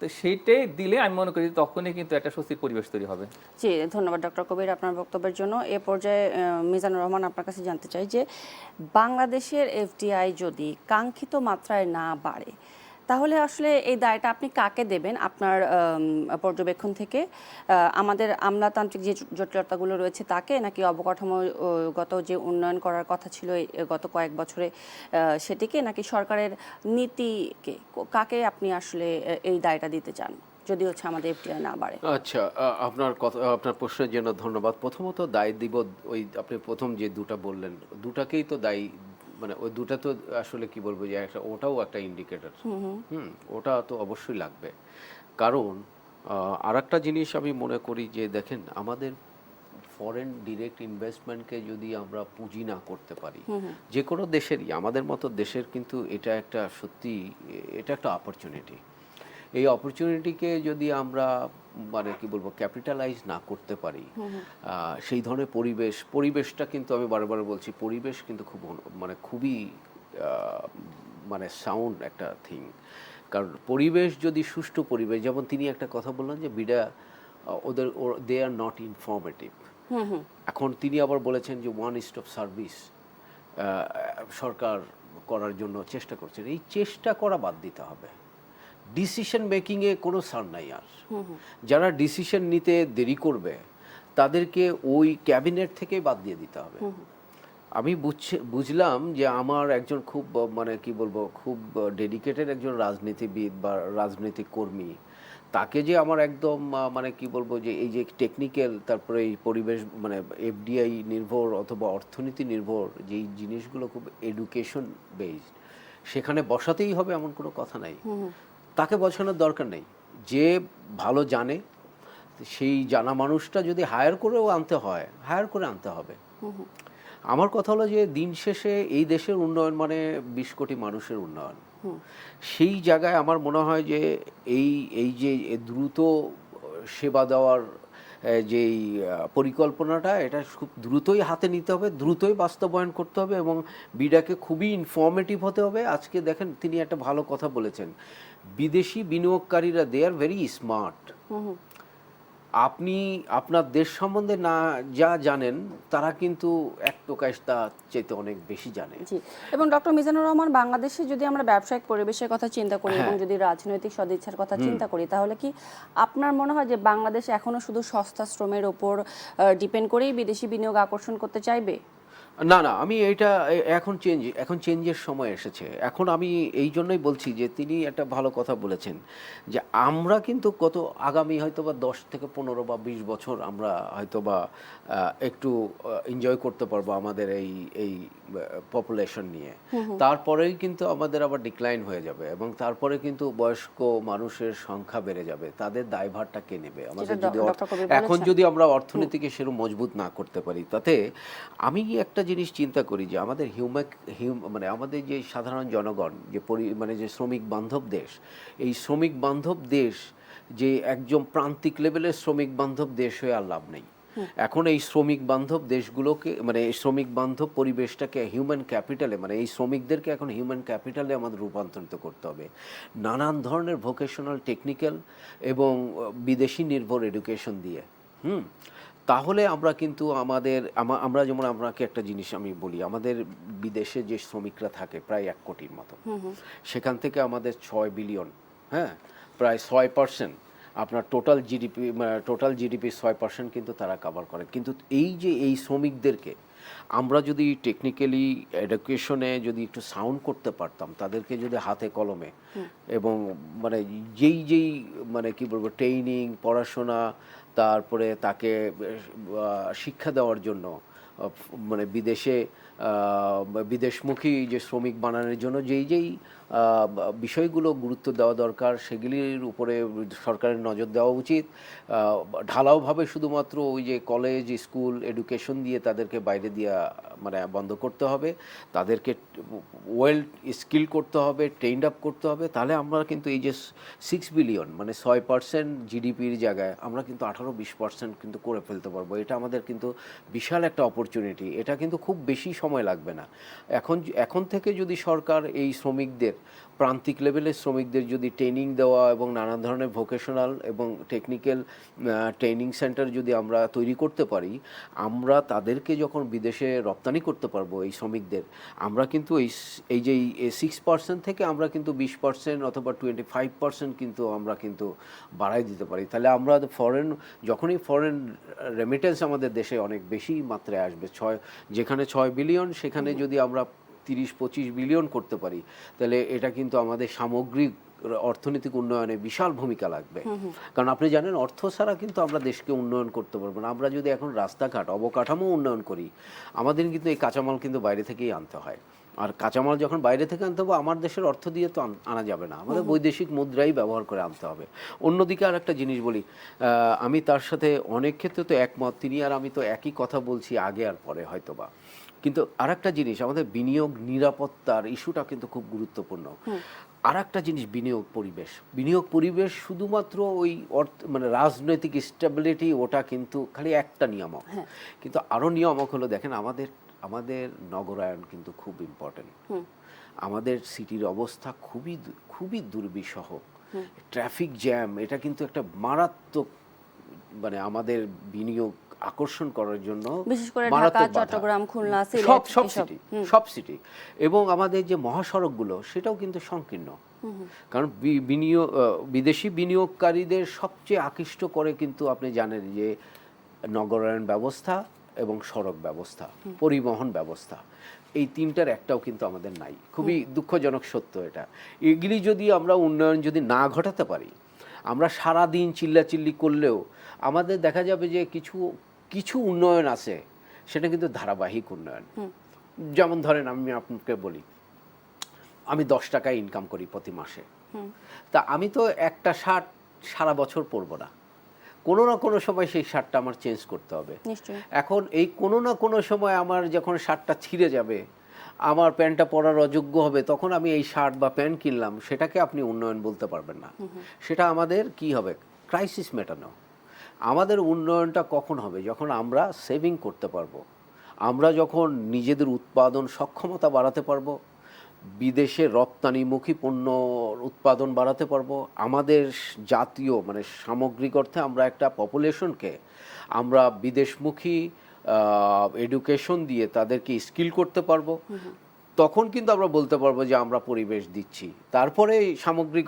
তো সেইটাই দিলে আমি মনে করি তখনই কিন্তু একটা স্বস্তির পরিবেশ তৈরি হবে। জি, ধন্যবাদ ডক্টর কবির আপনার বক্তব্যের জন্য। এ পর্যায়ে মিজানুর রহমান আপনার কাছে জানতে চাই যে বাংলাদেশের এফডিআই যদি কাঙ্ক্ষিত মাত্রায় না বাড়ে তাহলে আসলে এই দায়টা আপনি কাকে দেবেন আপনার পর্যবেক্ষণ থেকে? আমাদের আমলাতান্ত্রিক যে জটিলতাগুলো রয়েছে তাকে, নাকি অবকাঠামোগত যে উন্নয়ন করার কথা ছিল গত কয়েক বছরে সেটিকে, নাকি সরকারের নীতিকে? কাকে আপনি আসলে এই দায়টা দিতে চান যদি হচ্ছে আমাদের এফডিআই না বাড়ে? আচ্ছা, আপনার কথা, আপনার প্রশ্নের জন্য ধন্যবাদ। প্রথমত দায় দিব ওই আপনি প্রথম যে দুটা বললেন, দুটাকেই তো দায়ী, মানে ওই দুটা তো আসলে কি বলবো যে একটা, ওটাও একটা ইন্ডিকেটর। ওটা তো অবশ্যই লাগবে। কারণ আর একটা জিনিস আমি মনে করি যে দেখেন, আমাদের ফরেন ডিরেক্ট ইনভেস্টমেন্টকে যদি আমরা পুঁজি না করতে পারি, যে কোনো দেশেরই, আমাদের মতো দেশের কিন্তু এটা একটা সত্যি, এটা একটা অপরচুনিটি। এই অপরচুনিটিকে যদি আমরা মানে কি বলবো ক্যাপিটালাইজ না করতে পারি, সেই ধরনের পরিবেশটা কিন্তু আমি বারবার বলছি, পরিবেশ কিন্তু মানে খুবই মানে সাউন্ড একটা থিং। কারণ পরিবেশ যদি সুষ্ঠু পরিবেশ, যেমন তিনি একটা কথা বললেন যে BIDA they are not informative. এখন তিনি আবার বলেছেন যে ওয়ান স্টপ সার্ভিস সরকার করার জন্য চেষ্টা করছেন। এই চেষ্টা করা বাদ দিতে হবে। ডিসিশন মেকিংয়ে কোনো সার নাই আর। যারা ডিসিশন নিতে দেরি করবে তাদেরকে ওই ক্যাবিনেট থেকে বাদ দিয়ে দিতে হবে। আমি বুঝলাম যে আমার একজন খুব মানে কি বলবো খুব ডেডিকেটেড একজন রাজনীতিবিদ বা রাজনৈতিক কর্মী, তাকে যে আমার একদম মানে কি বলবো যে এই যে টেকনিক্যাল, তারপরে এই পরিবেশ মানে এফডিআই নির্ভর অথবা অর্থনীতি নির্ভর যেই জিনিসগুলো খুব এডুকেশন বেসড, সেখানে বসাতেই হবে এমন কোনো কথা নাই। তাকে বসানোর দরকার নেই। যে ভালো জানে সেই জানা মানুষটা যদি হায়ার করেও আনতে হয়, হায়ার করে আনতে হবে। আমার কথা হলো যে দিন শেষে এই দেশের উন্নয়ন মানে 20 কোটি মানুষের উন্নয়ন। সেই জায়গায় আমার মনে হয় যে এই যে দ্রুত সেবা দেওয়ার যেই পরিকল্পনাটা, এটা খুব দ্রুতই হাতে নিতে হবে, দ্রুতই বাস্তবায়ন করতে হবে এবং বিডাকে খুবই ইনফরমেটিভ হতে হবে। আজকে দেখেন তিনি একটা ভালো কথা বলেছেন, বিদেশি বিনিয়োগকারীরা দে আর ভেরি স্মার্ট। আপনি আপনার দেশ সম্বন্ধে না যা জানেন, তারা কিন্তু এক প্রকাশ তা চাইতে অনেক বেশি জানে। জি, এবং ডক্টর মিজানুর রহমান, বাংলাদেশে যদি আমরা ব্যবসায়িক পরিবেশের কথা চিন্তা করি এবং যদি রাজনৈতিক সদিচ্ছার কথা চিন্তা করি, তাহলে কি আপনার মনে হয় যে বাংলাদেশ এখনো শুধু সস্তা শ্রমের ওপর ডিপেন্ড করেই বিদেশি বিনিয়োগ আকর্ষণ করতে চাইবে? না না, আমি এইটা এখন চেঞ্জের সময় এসেছে। এখন আমি এই জন্যই বলছি যে তিনি একটা ভালো কথা বলেছেন যে আমরা কিন্তু আগামী হয়তোবা 10 থেকে 15 বা 20 বছর আমরা হয়তোবা একটু এনজয় করতে পারবো আমাদের এই পপুলেশন নিয়ে। তারপরেই কিন্তু আমাদের আবার ডিক্লাইন হয়ে যাবে এবং তারপরে কিন্তু বয়স্ক মানুষের সংখ্যা বেড়ে যাবে। তাদের দায়ভারটা কে নেবে? আমাদের যদি এখন যদি আমরা অর্থনীতিকে সেরকম মজবুত না করতে পারি, তাতে আমি একটা জিনিস চিন্তা করি যে আমাদের মানে আমাদের যে সাধারণ জনগণ যে মানে যে শ্রমিক বান্ধব দেশ, এই শ্রমিক বান্ধব দেশ যে একদম প্রান্তিক লেভেলের শ্রমিক বান্ধব দেশ হয়ে আর লাভ নেই। এখন এই শ্রমিক বান্ধব দেশগুলোকে মানে এই শ্রমিক বান্ধব পরিবেশটাকে হিউম্যান ক্যাপিটালে, মানে এই শ্রমিকদেরকে এখন হিউম্যান ক্যাপিটালে আমাদের রূপান্তরিত করতে হবে নানান ধরনের ভোকেশনাল, টেকনিক্যাল এবং বিদেশি নির্ভর এডুকেশন দিয়ে। তাহলে আমরা কিন্তু আমরা যেমন, আপনাকে একটা জিনিস আমি বলি, আমাদের বিদেশে যে শ্রমিকরা থাকে প্রায় 1 কোটির মতো, সেখান থেকে আমাদের 6 বিলিয়ন, হ্যাঁ, প্রায় 6% আপনার টোটাল জিডিপি 6% কিন্তু তারা কভার করে। কিন্তু এই শ্রমিকদেরকে আমরা যদি টেকনিক্যালি এডুকেশনে যদি একটু সাউন্ড করতে পারতাম, তাদেরকে যদি হাতে কলমে এবং মানে যেই মানে কি বলবো ট্রেনিং, পড়াশোনা, তারপরে তাকে শিক্ষা দেওয়ার জন্য মানে বিদেশমুখী যে শ্রমিক বানানোর জন্য যেই বিষয়গুলো গুরুত্ব দেওয়া দরকার, সেগুলির উপরে সরকারের নজর দেওয়া উচিত। ঢালাওভাবে শুধুমাত্র ওই যে কলেজ, স্কুল এডুকেশন দিয়ে তাদেরকে বাইরে দেওয়া মানে বন্ধ করতে হবে। তাদেরকে ওয়েল স্কিল করতে হবে, ট্রেন্ড আপ করতে হবে। তাহলে আমরা কিন্তু এই যে 6 বিলিয়ন মানে 6% জিডিপির জায়গায় আমরা কিন্তু 18-20% কিন্তু করে ফেলতে পারবো। এটা আমাদের কিন্তু বিশাল একটা অপরচুনিটি। এটা কিন্তু খুব বেশি সময় লাগবে না। এখন থেকে যদি সরকার এই শ্রমিকদের প্রান্তিক লেভেলের শ্রমিকদের যদি ট্রেনিং দেওয়া এবং নানা ধরনের ভোকেশনাল এবং টেকনিক্যাল ট্রেনিং সেন্টার যদি আমরা তৈরি করতে পারি, আমরা তাদেরকে যখন বিদেশে রপ্তানি করতে পারবো এই শ্রমিকদের, আমরা কিন্তু এই যে 6% থেকে আমরা কিন্তু 20% অথবা 25% কিন্তু আমরা কিন্তু বাড়াই দিতে পারি। তাহলে আমরা যখনই ফরেন রেমিটেন্স আমাদের দেশে অনেক বেশি মাত্রায় আসবে, যেখানে 6 বিলিয়ন সেখানে যদি আমরা 30-25 বিলিয়ন করতে পারি, তাহলে এটা কিন্তু আমাদের সামগ্রিক অর্থনৈতিক উন্নয়নে বিশাল ভূমিকা লাগবে। কারণ আপনি জানেন, অর্থ ছাড়া কিন্তু আমরা দেশকে উন্নয়ন করতে পারবো না। আমরা যদি এখন রাস্তাঘাট অবকাঠামো উন্নয়ন করি, আমাদের কিন্তু এই কাঁচামাল কিন্তু বাইরে থেকেই আনতে হয়। আর কাঁচামাল যখন বাইরে থেকে আনতে হবে, আমার দেশের অর্থ দিয়ে তো আনা যাবে না, আমাদের বৈদেশিক মুদ্রাই ব্যবহার করে আনতে হবে। অন্যদিকে আর একটা জিনিস বলি, আমি তার সাথে অনেক ক্ষেত্রে তো একমত, তিনি আর আমি তো একই কথা বলছি আগে আর পরে হয়তোবা। কিন্তু আর একটা জিনিস, আমাদের বিনিয়োগ নিরাপত্তার ইস্যুটা কিন্তু খুব গুরুত্বপূর্ণ। আর একটা জিনিস, বিনিয়োগ পরিবেশ শুধুমাত্র ওই মানে রাজনৈতিক স্টেবিলিটি, ওটা কিন্তু খালি একটা নিয়ামক। কিন্তু আরও নিয়ামক হলো, দেখেন আমাদের নগরায়ন কিন্তু খুব ইম্পর্টেন্ট। আমাদের সিটির অবস্থা খুবই দুর্বিষহ। ট্রাফিক জ্যাম, এটা কিন্তু একটা মারাত্মক, মানে আমাদের বিনিয়োগ আকর্ষণ করার জন্য বিশেষ করে ঢাকা, চট্টগ্রাম, খুলনা, সিলেট, সব সিটি এবং আমাদের যে মহাসড়কগুলো, সেটাও কিন্তু সংকীর্ণ। কারণ বিদেশি বিনিয়োগকারীদের সবচেয়ে আকৃষ্ট করে কিন্তু আপনি জানেন যে নগরায়ণ ব্যবস্থা এবং সড়ক ব্যবস্থা, পরিবহন ব্যবস্থা, এই তিনটার একটাও কিন্তু আমাদের নাই। খুবই দুঃখজনক সত্য এটা। এগুলি যদি আমরা উন্নয়ন যদি না ঘটাতে পারি, আমরা সারাদিন চিল্লাচিল্লি করলেও আমাদের দেখা যাবে যে কিছু উন্নয়ন আছে, সেটা কিন্তু ধারাবাহিক উন্নয়ন। যেমন ধরেন, আমি আপনাকে বলি, আমি 10 টাকা ইনকাম করি প্রতি মাসে, তা আমি তো একটা শার্ট সারা বছর পরবো না, কোনো না কোনো সময় সেই শার্টটা আমার চেঞ্জ করতে হবে। এখন এই কোনো না কোনো সময় আমার যখন শার্টটা ছিঁড়ে যাবে, আমার প্যান্টটা পরার অযোগ্য হবে, তখন আমি এই শার্ট বা প্যান্ট কিনলাম, সেটাকে আপনি উন্নয়ন বলতে পারবেন না। সেটা আমাদের কি হবে? ক্রাইসিস মেটানো। আমাদের উন্নয়নটা কখন হবে? যখন আমরা সেভিং করতে পারবো, আমরা যখন নিজেদের উৎপাদন সক্ষমতা বাড়াতে পারবো, বিদেশে রপ্তানিমুখী পণ্য উৎপাদন বাড়াতে পারবো, আমাদের জাতীয় মানে সামগ্রিক অর্থে আমরা একটা পপুলেশনকে আমরা বিদেশমুখী এডুকেশন দিয়ে তাদেরকে স্কিল করতে পারবো, তখন কিন্তু আমরা বলতে পারবো যে আমরা পরিবেশ দিচ্ছি। তারপরে সামগ্রিক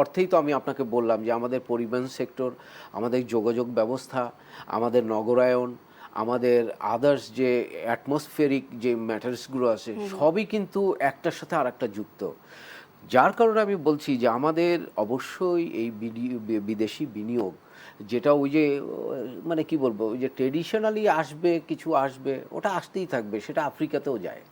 অর্থেই তো আমি আপনাকে বললাম যে আমাদের পরিবহন সেক্টর, আমাদের যোগাযোগ ব্যবস্থা, আমাদের নগরায়ন, আমাদের আদার্স যে অ্যাটমসফিয়ারিক যে ম্যাটার্সগুলো আছে, সবই কিন্তু একটার সাথে আর একটা যুক্ত। যার কারণে আমি বলছি যে আমাদের অবশ্যই এই বিদেশি বিনিয়োগ, যেটা ওই যে মানে কি বলবো, ওই যে ট্রেডিশনালি কিছু আসবে, ওটা আসতেই থাকবে, সেটা আফ্রিকাতেও যায়।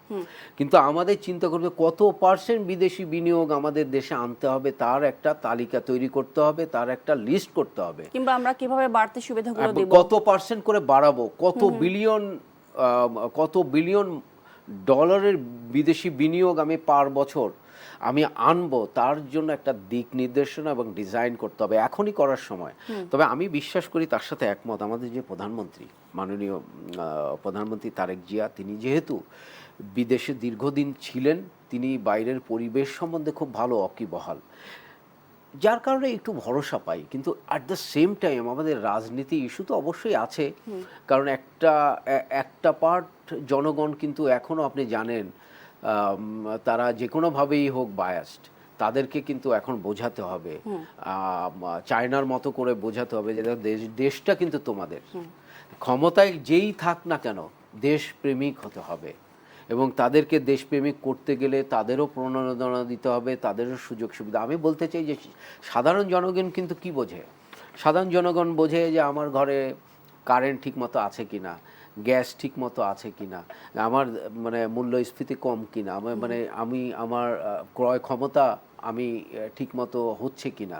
কিন্তু আমাদের চিন্তা করবে কত পার্সেন্ট বিদেশি বিনিয়োগ আমাদের দেশে আনতে হবে, তার একটা তালিকা তৈরি করতে হবে, তার একটা লিস্ট করতে হবে, কিংবা আমরা কিভাবে বাড়তি সুবিধাগুলো দেব, কত পার্সেন্ট করে বাড়াবো, কত বিলিয়ন ডলারের বিদেশি বিনিয়োগ আমি পার বছর আমি আনবো, তার জন্য একটা দিক নির্দেশনা এবং ডিজাইন করতে হবে, এখনই করার সময়। তবে আমি বিশ্বাস করি, তার সাথে একমত, আমাদের যে প্রধানমন্ত্রী, মাননীয় প্রধানমন্ত্রী তারেক জিয়া, তিনি যেহেতু বিদেশে দীর্ঘদিন ছিলেন, তিনি বাইরের পরিবেশ সম্বন্ধে খুব ভালো ওয়াকিবহাল, যার কারণে একটু ভরসা পাই। কিন্তু অ্যাট দ্য সেম টাইম আমাদের রাজনীতি ইস্যু তো অবশ্যই আছে, কারণ একটা পার্ট জনগণ কিন্তু এখনও আপনি জানেন, তারা যে কোনোভাবেই হোক বায়াসড, তাদেরকে কিন্তু এখন বোঝাতে হবে, চায়নার মতো করে বোঝাতে হবে যে দেশটা কিন্তু তোমাদের, ক্ষমতায় যেই থাক না কেন দেশপ্রেমিক হতে হবে, এবং তাদেরকে দেশপ্রেমিক করতে গেলে তাদেরও প্রণোদনা দিতে হবে, তাদেরও সুযোগ সুবিধা। আমি বলতে চাই যে সাধারণ জনগণ কিন্তু কি বোঝে? সাধারণ জনগণ বোঝে যে আমার ঘরে কারেন্ট ঠিক মতো আছে কিনা, গ্যাস ঠিক মতো আছে কিনা, আমার মানে মূল্যস্ফীতি কম কিনা, আমার ক্রয় ক্ষমতা আমি ঠিক মতো হচ্ছে কিনা।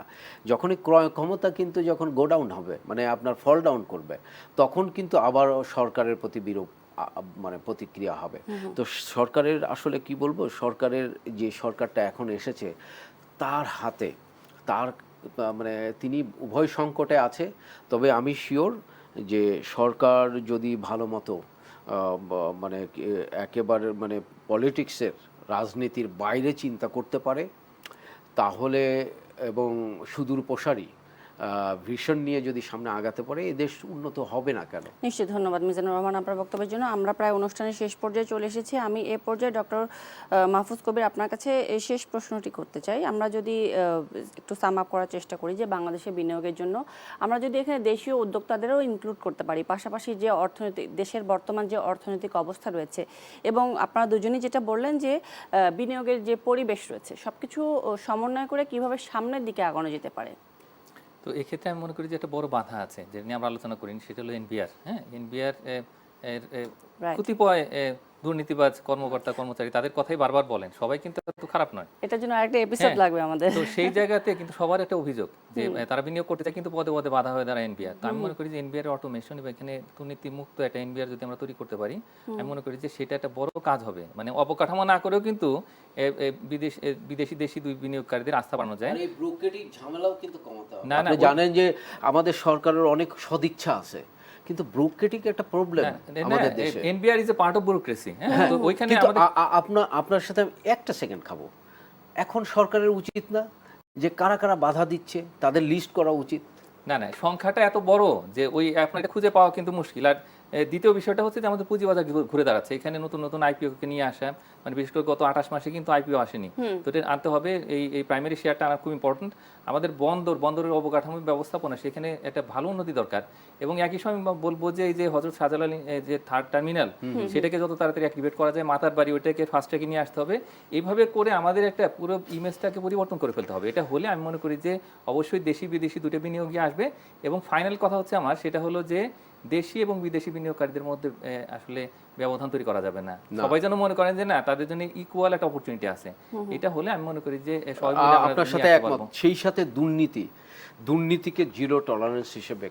যখনই ক্রয় ক্ষমতা কিন্তু যখন গো ডাউন হবে, মানে আপনার ফল ডাউন করবে, তখন কিন্তু আবার সরকারের প্রতি বিরূপ মানে প্রতিক্রিয়া হবে। তো সরকারের আসলে কি বলবো, সরকারের যে সরকারটা এখন এসেছে, তার হাতে মানে তিনি উভয় সংকটে আছে। তবে আমি শিওর যে সরকার যদি ভালো মতো মানে একেবারে মানে পলিটিক্সের, রাজনীতির বাইরে চিন্তা করতে পারে, তাহলে এবং সুদূর প্রসারী ভিশন নিয়ে যদি সামনে আগাতে পারে এই দেশ উন্নত হবে না কেন? নিশ্চয়ই, ধন্যবাদ মিজানুর রহমান আপনার বক্তব্যের জন্য। আমরা প্রায় অনুষ্ঠানের শেষ পর্যায়ে চলে এসেছি। আমি এ পর্যায়ে ডক্টর মাহফুজ কবির আপনার কাছে এই শেষ প্রশ্নটি করতে চাই। আমরা যদি একটু সাম আপ করার চেষ্টা করি যে বাংলাদেশে বিনিয়োগের জন্য আমরা যদি এখানে দেশীয় উদ্যোক্তাদেরও ইনক্লুড করতে পারি, পাশাপাশি যে অর্থনৈতিক দেশের বর্তমান যে অর্থনৈতিক অবস্থা রয়েছে এবং আপনারা দুজনেই যেটা বললেন যে বিনিয়োগের যে পরিবেশ রয়েছে সবকিছু সমন্বয় করে কিভাবে সামনের দিকে আগানো যেতে পারে। তো এক্ষেত্রে আমি মনে করি যে একটা বড় বাধা আছে যেটা নিয়ে আমরা আলোচনা করিনি, সেটা হলো এনবিআর। হ্যাঁ, এনবিআর কতিপয় দুর্নীতিবাজ কর্মকর্তা কর্মচারী তাদের কথাই বারবার বলেন, সবাই কিন্তু এত খারাপ নয়। এটার জন্য আরেকটা এপিসোড লাগবে আমাদের। তো সেই জায়গাতে কিন্তু সবার একটা অভিযোগ যে তারা বিনিয়োগ করতে চায় কিন্তু পদে পদে বাধা হয়ে দাঁড়ায় এনবিআর। তো আমি মনে করি যে এনবিআর অটোমেশন এবং এখানে দুর্নীতি মুক্ত একটা এনবিআর যদি আমরা তৈরি করতে পারি, আমি মনে করি যে সেটা একটা বড় কাজ হবে। মানে অবকাঠামো না করেও কিন্তু বিদেশি দেশি দুই বিনিয়োগকারীদের আস্থা বাড়ানো যায়। এই ব্রোকারেজ ঝামেলাও কিন্তু কমাতে হবে। না, আপনি জানেন যে আমাদের সরকারের অনেক সদিচ্ছা আছে, কিন্তু ব্রোকেটিং একটা প্রবলেম আমাদের দেশে। NBR is a part of bureaucracy. হ্যাঁ, তো ওইখানে আপনার সাথে আমি একটা সেকেন্ড খাবো। এখন সরকারের উচিত না যে কারা কারা বাধা দিচ্ছে তাদের লিস্ট করা উচিত? না, সংখ্যাটা এত বড় যে ওই আপনার এটা খুঁজে পাওয়া কিন্তু মুশকিল। আর দ্বিতীয় বিষয়টা হচ্ছে যে আমাদের পুঁজিবাজার ঘুরে দাঁড়াচ্ছে, এখানে নতুন নতুন আইপিও কে নিয়ে আসা, মানে বিশেষ করে গত 28 মাসে কিন্তু আইপিও আসেনি। তো এটা আনতে হবে, এই প্রাইমারি শেয়ারটা আনা খুব ইম্পর্টেন্ট। আমাদের বন্দরের অবকাঠামো ব্যবস্থাপনা সেখানে একটা ভালো উন্নতি দরকার। এবং একই সময় বলবো যে এই যে হযরত শাহজালাল যে থার্ড টার্মিনাল সেটাকে যত তাড়াতাড়ি অ্যাক্টিভেট করা যায়, মাতার বাড়ি ওইটাকে ফাস্ট ট্র্যাকে নিয়ে আসতে হবে। এইভাবে করে আমাদের একটা পুরো ইমেজটাকে পরিবর্তন করে ফেলতে হবে। এটা হলে আমি মনে করি যে অবশ্যই দেশি বিদেশি দুটো বিনিয়োগই আসবে। এবং ফাইনাল কথা হচ্ছে আমার, সেটা হলো যে দেশি এবং বিদেশি বিনিয়োগকারীদের মধ্যে আসলে ব্যবধান তৈরি করা যাবে না। সবাই যেন মনে করেন যে না, তাদের জন্য ইকুয়াল একটা অপরচুনিটি আছে। এটা হলে আমি মনে করি যে সবাই মিলে আমরা আপনার সাথে একমত। সেই সাথে দুর্নীতিকে জিরো টলারেন্স হিসেবে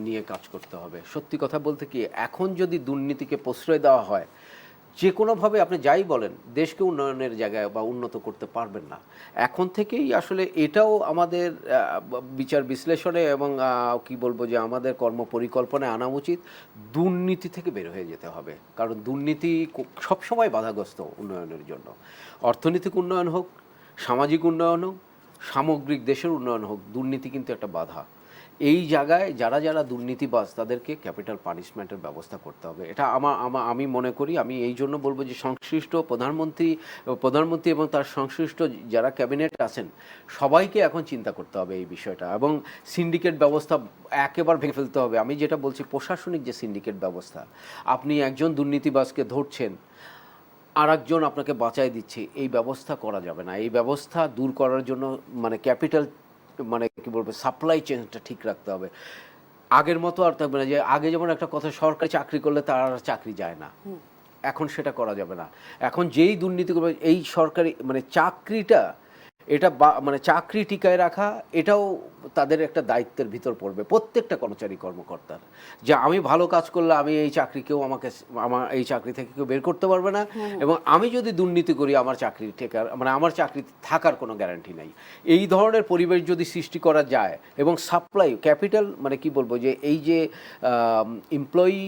নিয়ে কাজ করতে হবে। সত্যি কথা বলতে কি, এখন যদি দুর্নীতিকে প্রশ্রয় দেওয়া হয়, যে কোনোভাবে আপনি যাই বলেন দেশকে উন্নয়নের জায়গায় বা উন্নত করতে পারবেন না। এখন থেকেই আসলে এটাও আমাদের বিচার বিশ্লেষণে এবং কি বলবো যে আমাদের কর্মপরিকল্পনায় আনা উচিত। দুর্নীতি থেকে বের হয়ে যেতে হবে, কারণ দুর্নীতি সবসময় বাধাগ্রস্ত উন্নয়নের জন্য। অর্থনৈতিক উন্নয়ন হোক, সামাজিক উন্নয়ন হোক, সামগ্রিক দেশের উন্নয়ন হোক, দুর্নীতি কিন্তু একটা বাধা। এই জায়গায় যারা যারা দুর্নীতিবাজ তাদেরকে ক্যাপিটাল পানিশমেন্টের ব্যবস্থা করতে হবে। এটা আমি মনে করি, আমি এই জন্য বলবো যে সংশ্লিষ্ট প্রধানমন্ত্রী এবং তার সংশ্লিষ্ট যারা ক্যাবিনেট আছেন সবাইকে এখন চিন্তা করতে হবে এই বিষয়টা। এবং সিন্ডিকেট ব্যবস্থা একেবারে ভেঙে ফেলতে হবে। আমি যেটা বলছি, প্রশাসনিক যে সিন্ডিকেট ব্যবস্থা, আপনি একজন দুর্নীতিবাজকে ধরছেন, আর একজন আপনাকে বাঁচাই দিচ্ছে, এই ব্যবস্থা করা যাবে না। এই ব্যবস্থা দূর করার জন্য মানে ক্যাপিটাল মানে কি বলবো সাপ্লাই চেইনটা ঠিক রাখতে হবে। আগের মতো আর থাকবে না যে আগে যেমন একটা কথা, সরকারি চাকরি করলে তার আর চাকরি যায় না, এখন সেটা করা যাবে না। এখন যেই দুর্নীতি করবে, এই সরকারি মানে চাকরিটা, এটা মানে চাকরি টিকায় রাখা এটাও তাদের একটা দায়িত্বের ভিতর পড়বে প্রত্যেকটা কর্মচারী কর্মকর্তার, যে আমি ভালো কাজ করলে আমি এই চাকরিকেও আমার এই চাকরি থেকে কেউ বের করতে পারবে না, এবং আমি যদি দুর্নীতি করি আমার চাকরি মানে আমার চাকরি থাকার কোনো গ্যারান্টি নাই। এই ধরনের পরিবেশ যদি সৃষ্টি করা যায় এবং সাপ্লাই ক্যাপিটাল মানে কি বলবো যে এই যে এমপ্লয়ি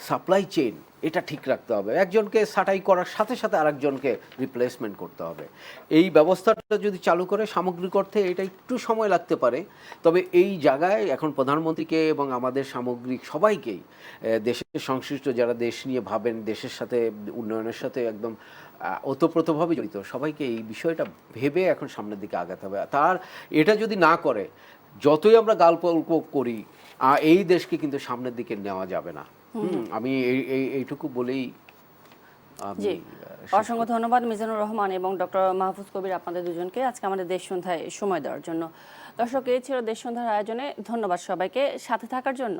সাপ্লাই চেইন এটা ঠিক রাখতে হবে। একজনকে ছাঁটাই করার সাথে সাথে আরেকজনকে রিপ্লেসমেন্ট করতে হবে। এই ব্যবস্থাটা যদি চালু করে সামগ্রিক অর্থে এটা একটু সময় লাগতে পারে, তবে এই জায়গায় এখন প্রধানমন্ত্রীকে এবং আমাদের সামগ্রিক সবাইকেই, দেশের সংশ্লিষ্ট যারা দেশ নিয়ে ভাবেন, দেশের সাথে উন্নয়নের সাথে একদম ওতপ্রোতভাবে জড়িত, সবাইকে এই বিষয়টা ভেবে এখন সামনের দিকে আগাতে হবে। এটা যদি না করে, যতই আমরা গল্প করি, এই দেশকে কিন্তু সামনের দিকে নেওয়া যাবে না। আমি এইটুকু বলেই জি, অসংখ্য ধন্যবাদ মিজানুর রহমান এবং ডক্টর মাহফুজ কবির আপনাদের দুজনকে আজকে আমাদের দেশ সন্ধ্যায় সময় দেওয়ার জন্য। দর্শক, এই ছিল দেশ সন্ধ্যার আয়োজনে। ধন্যবাদ সবাইকে সাথে থাকার জন্য।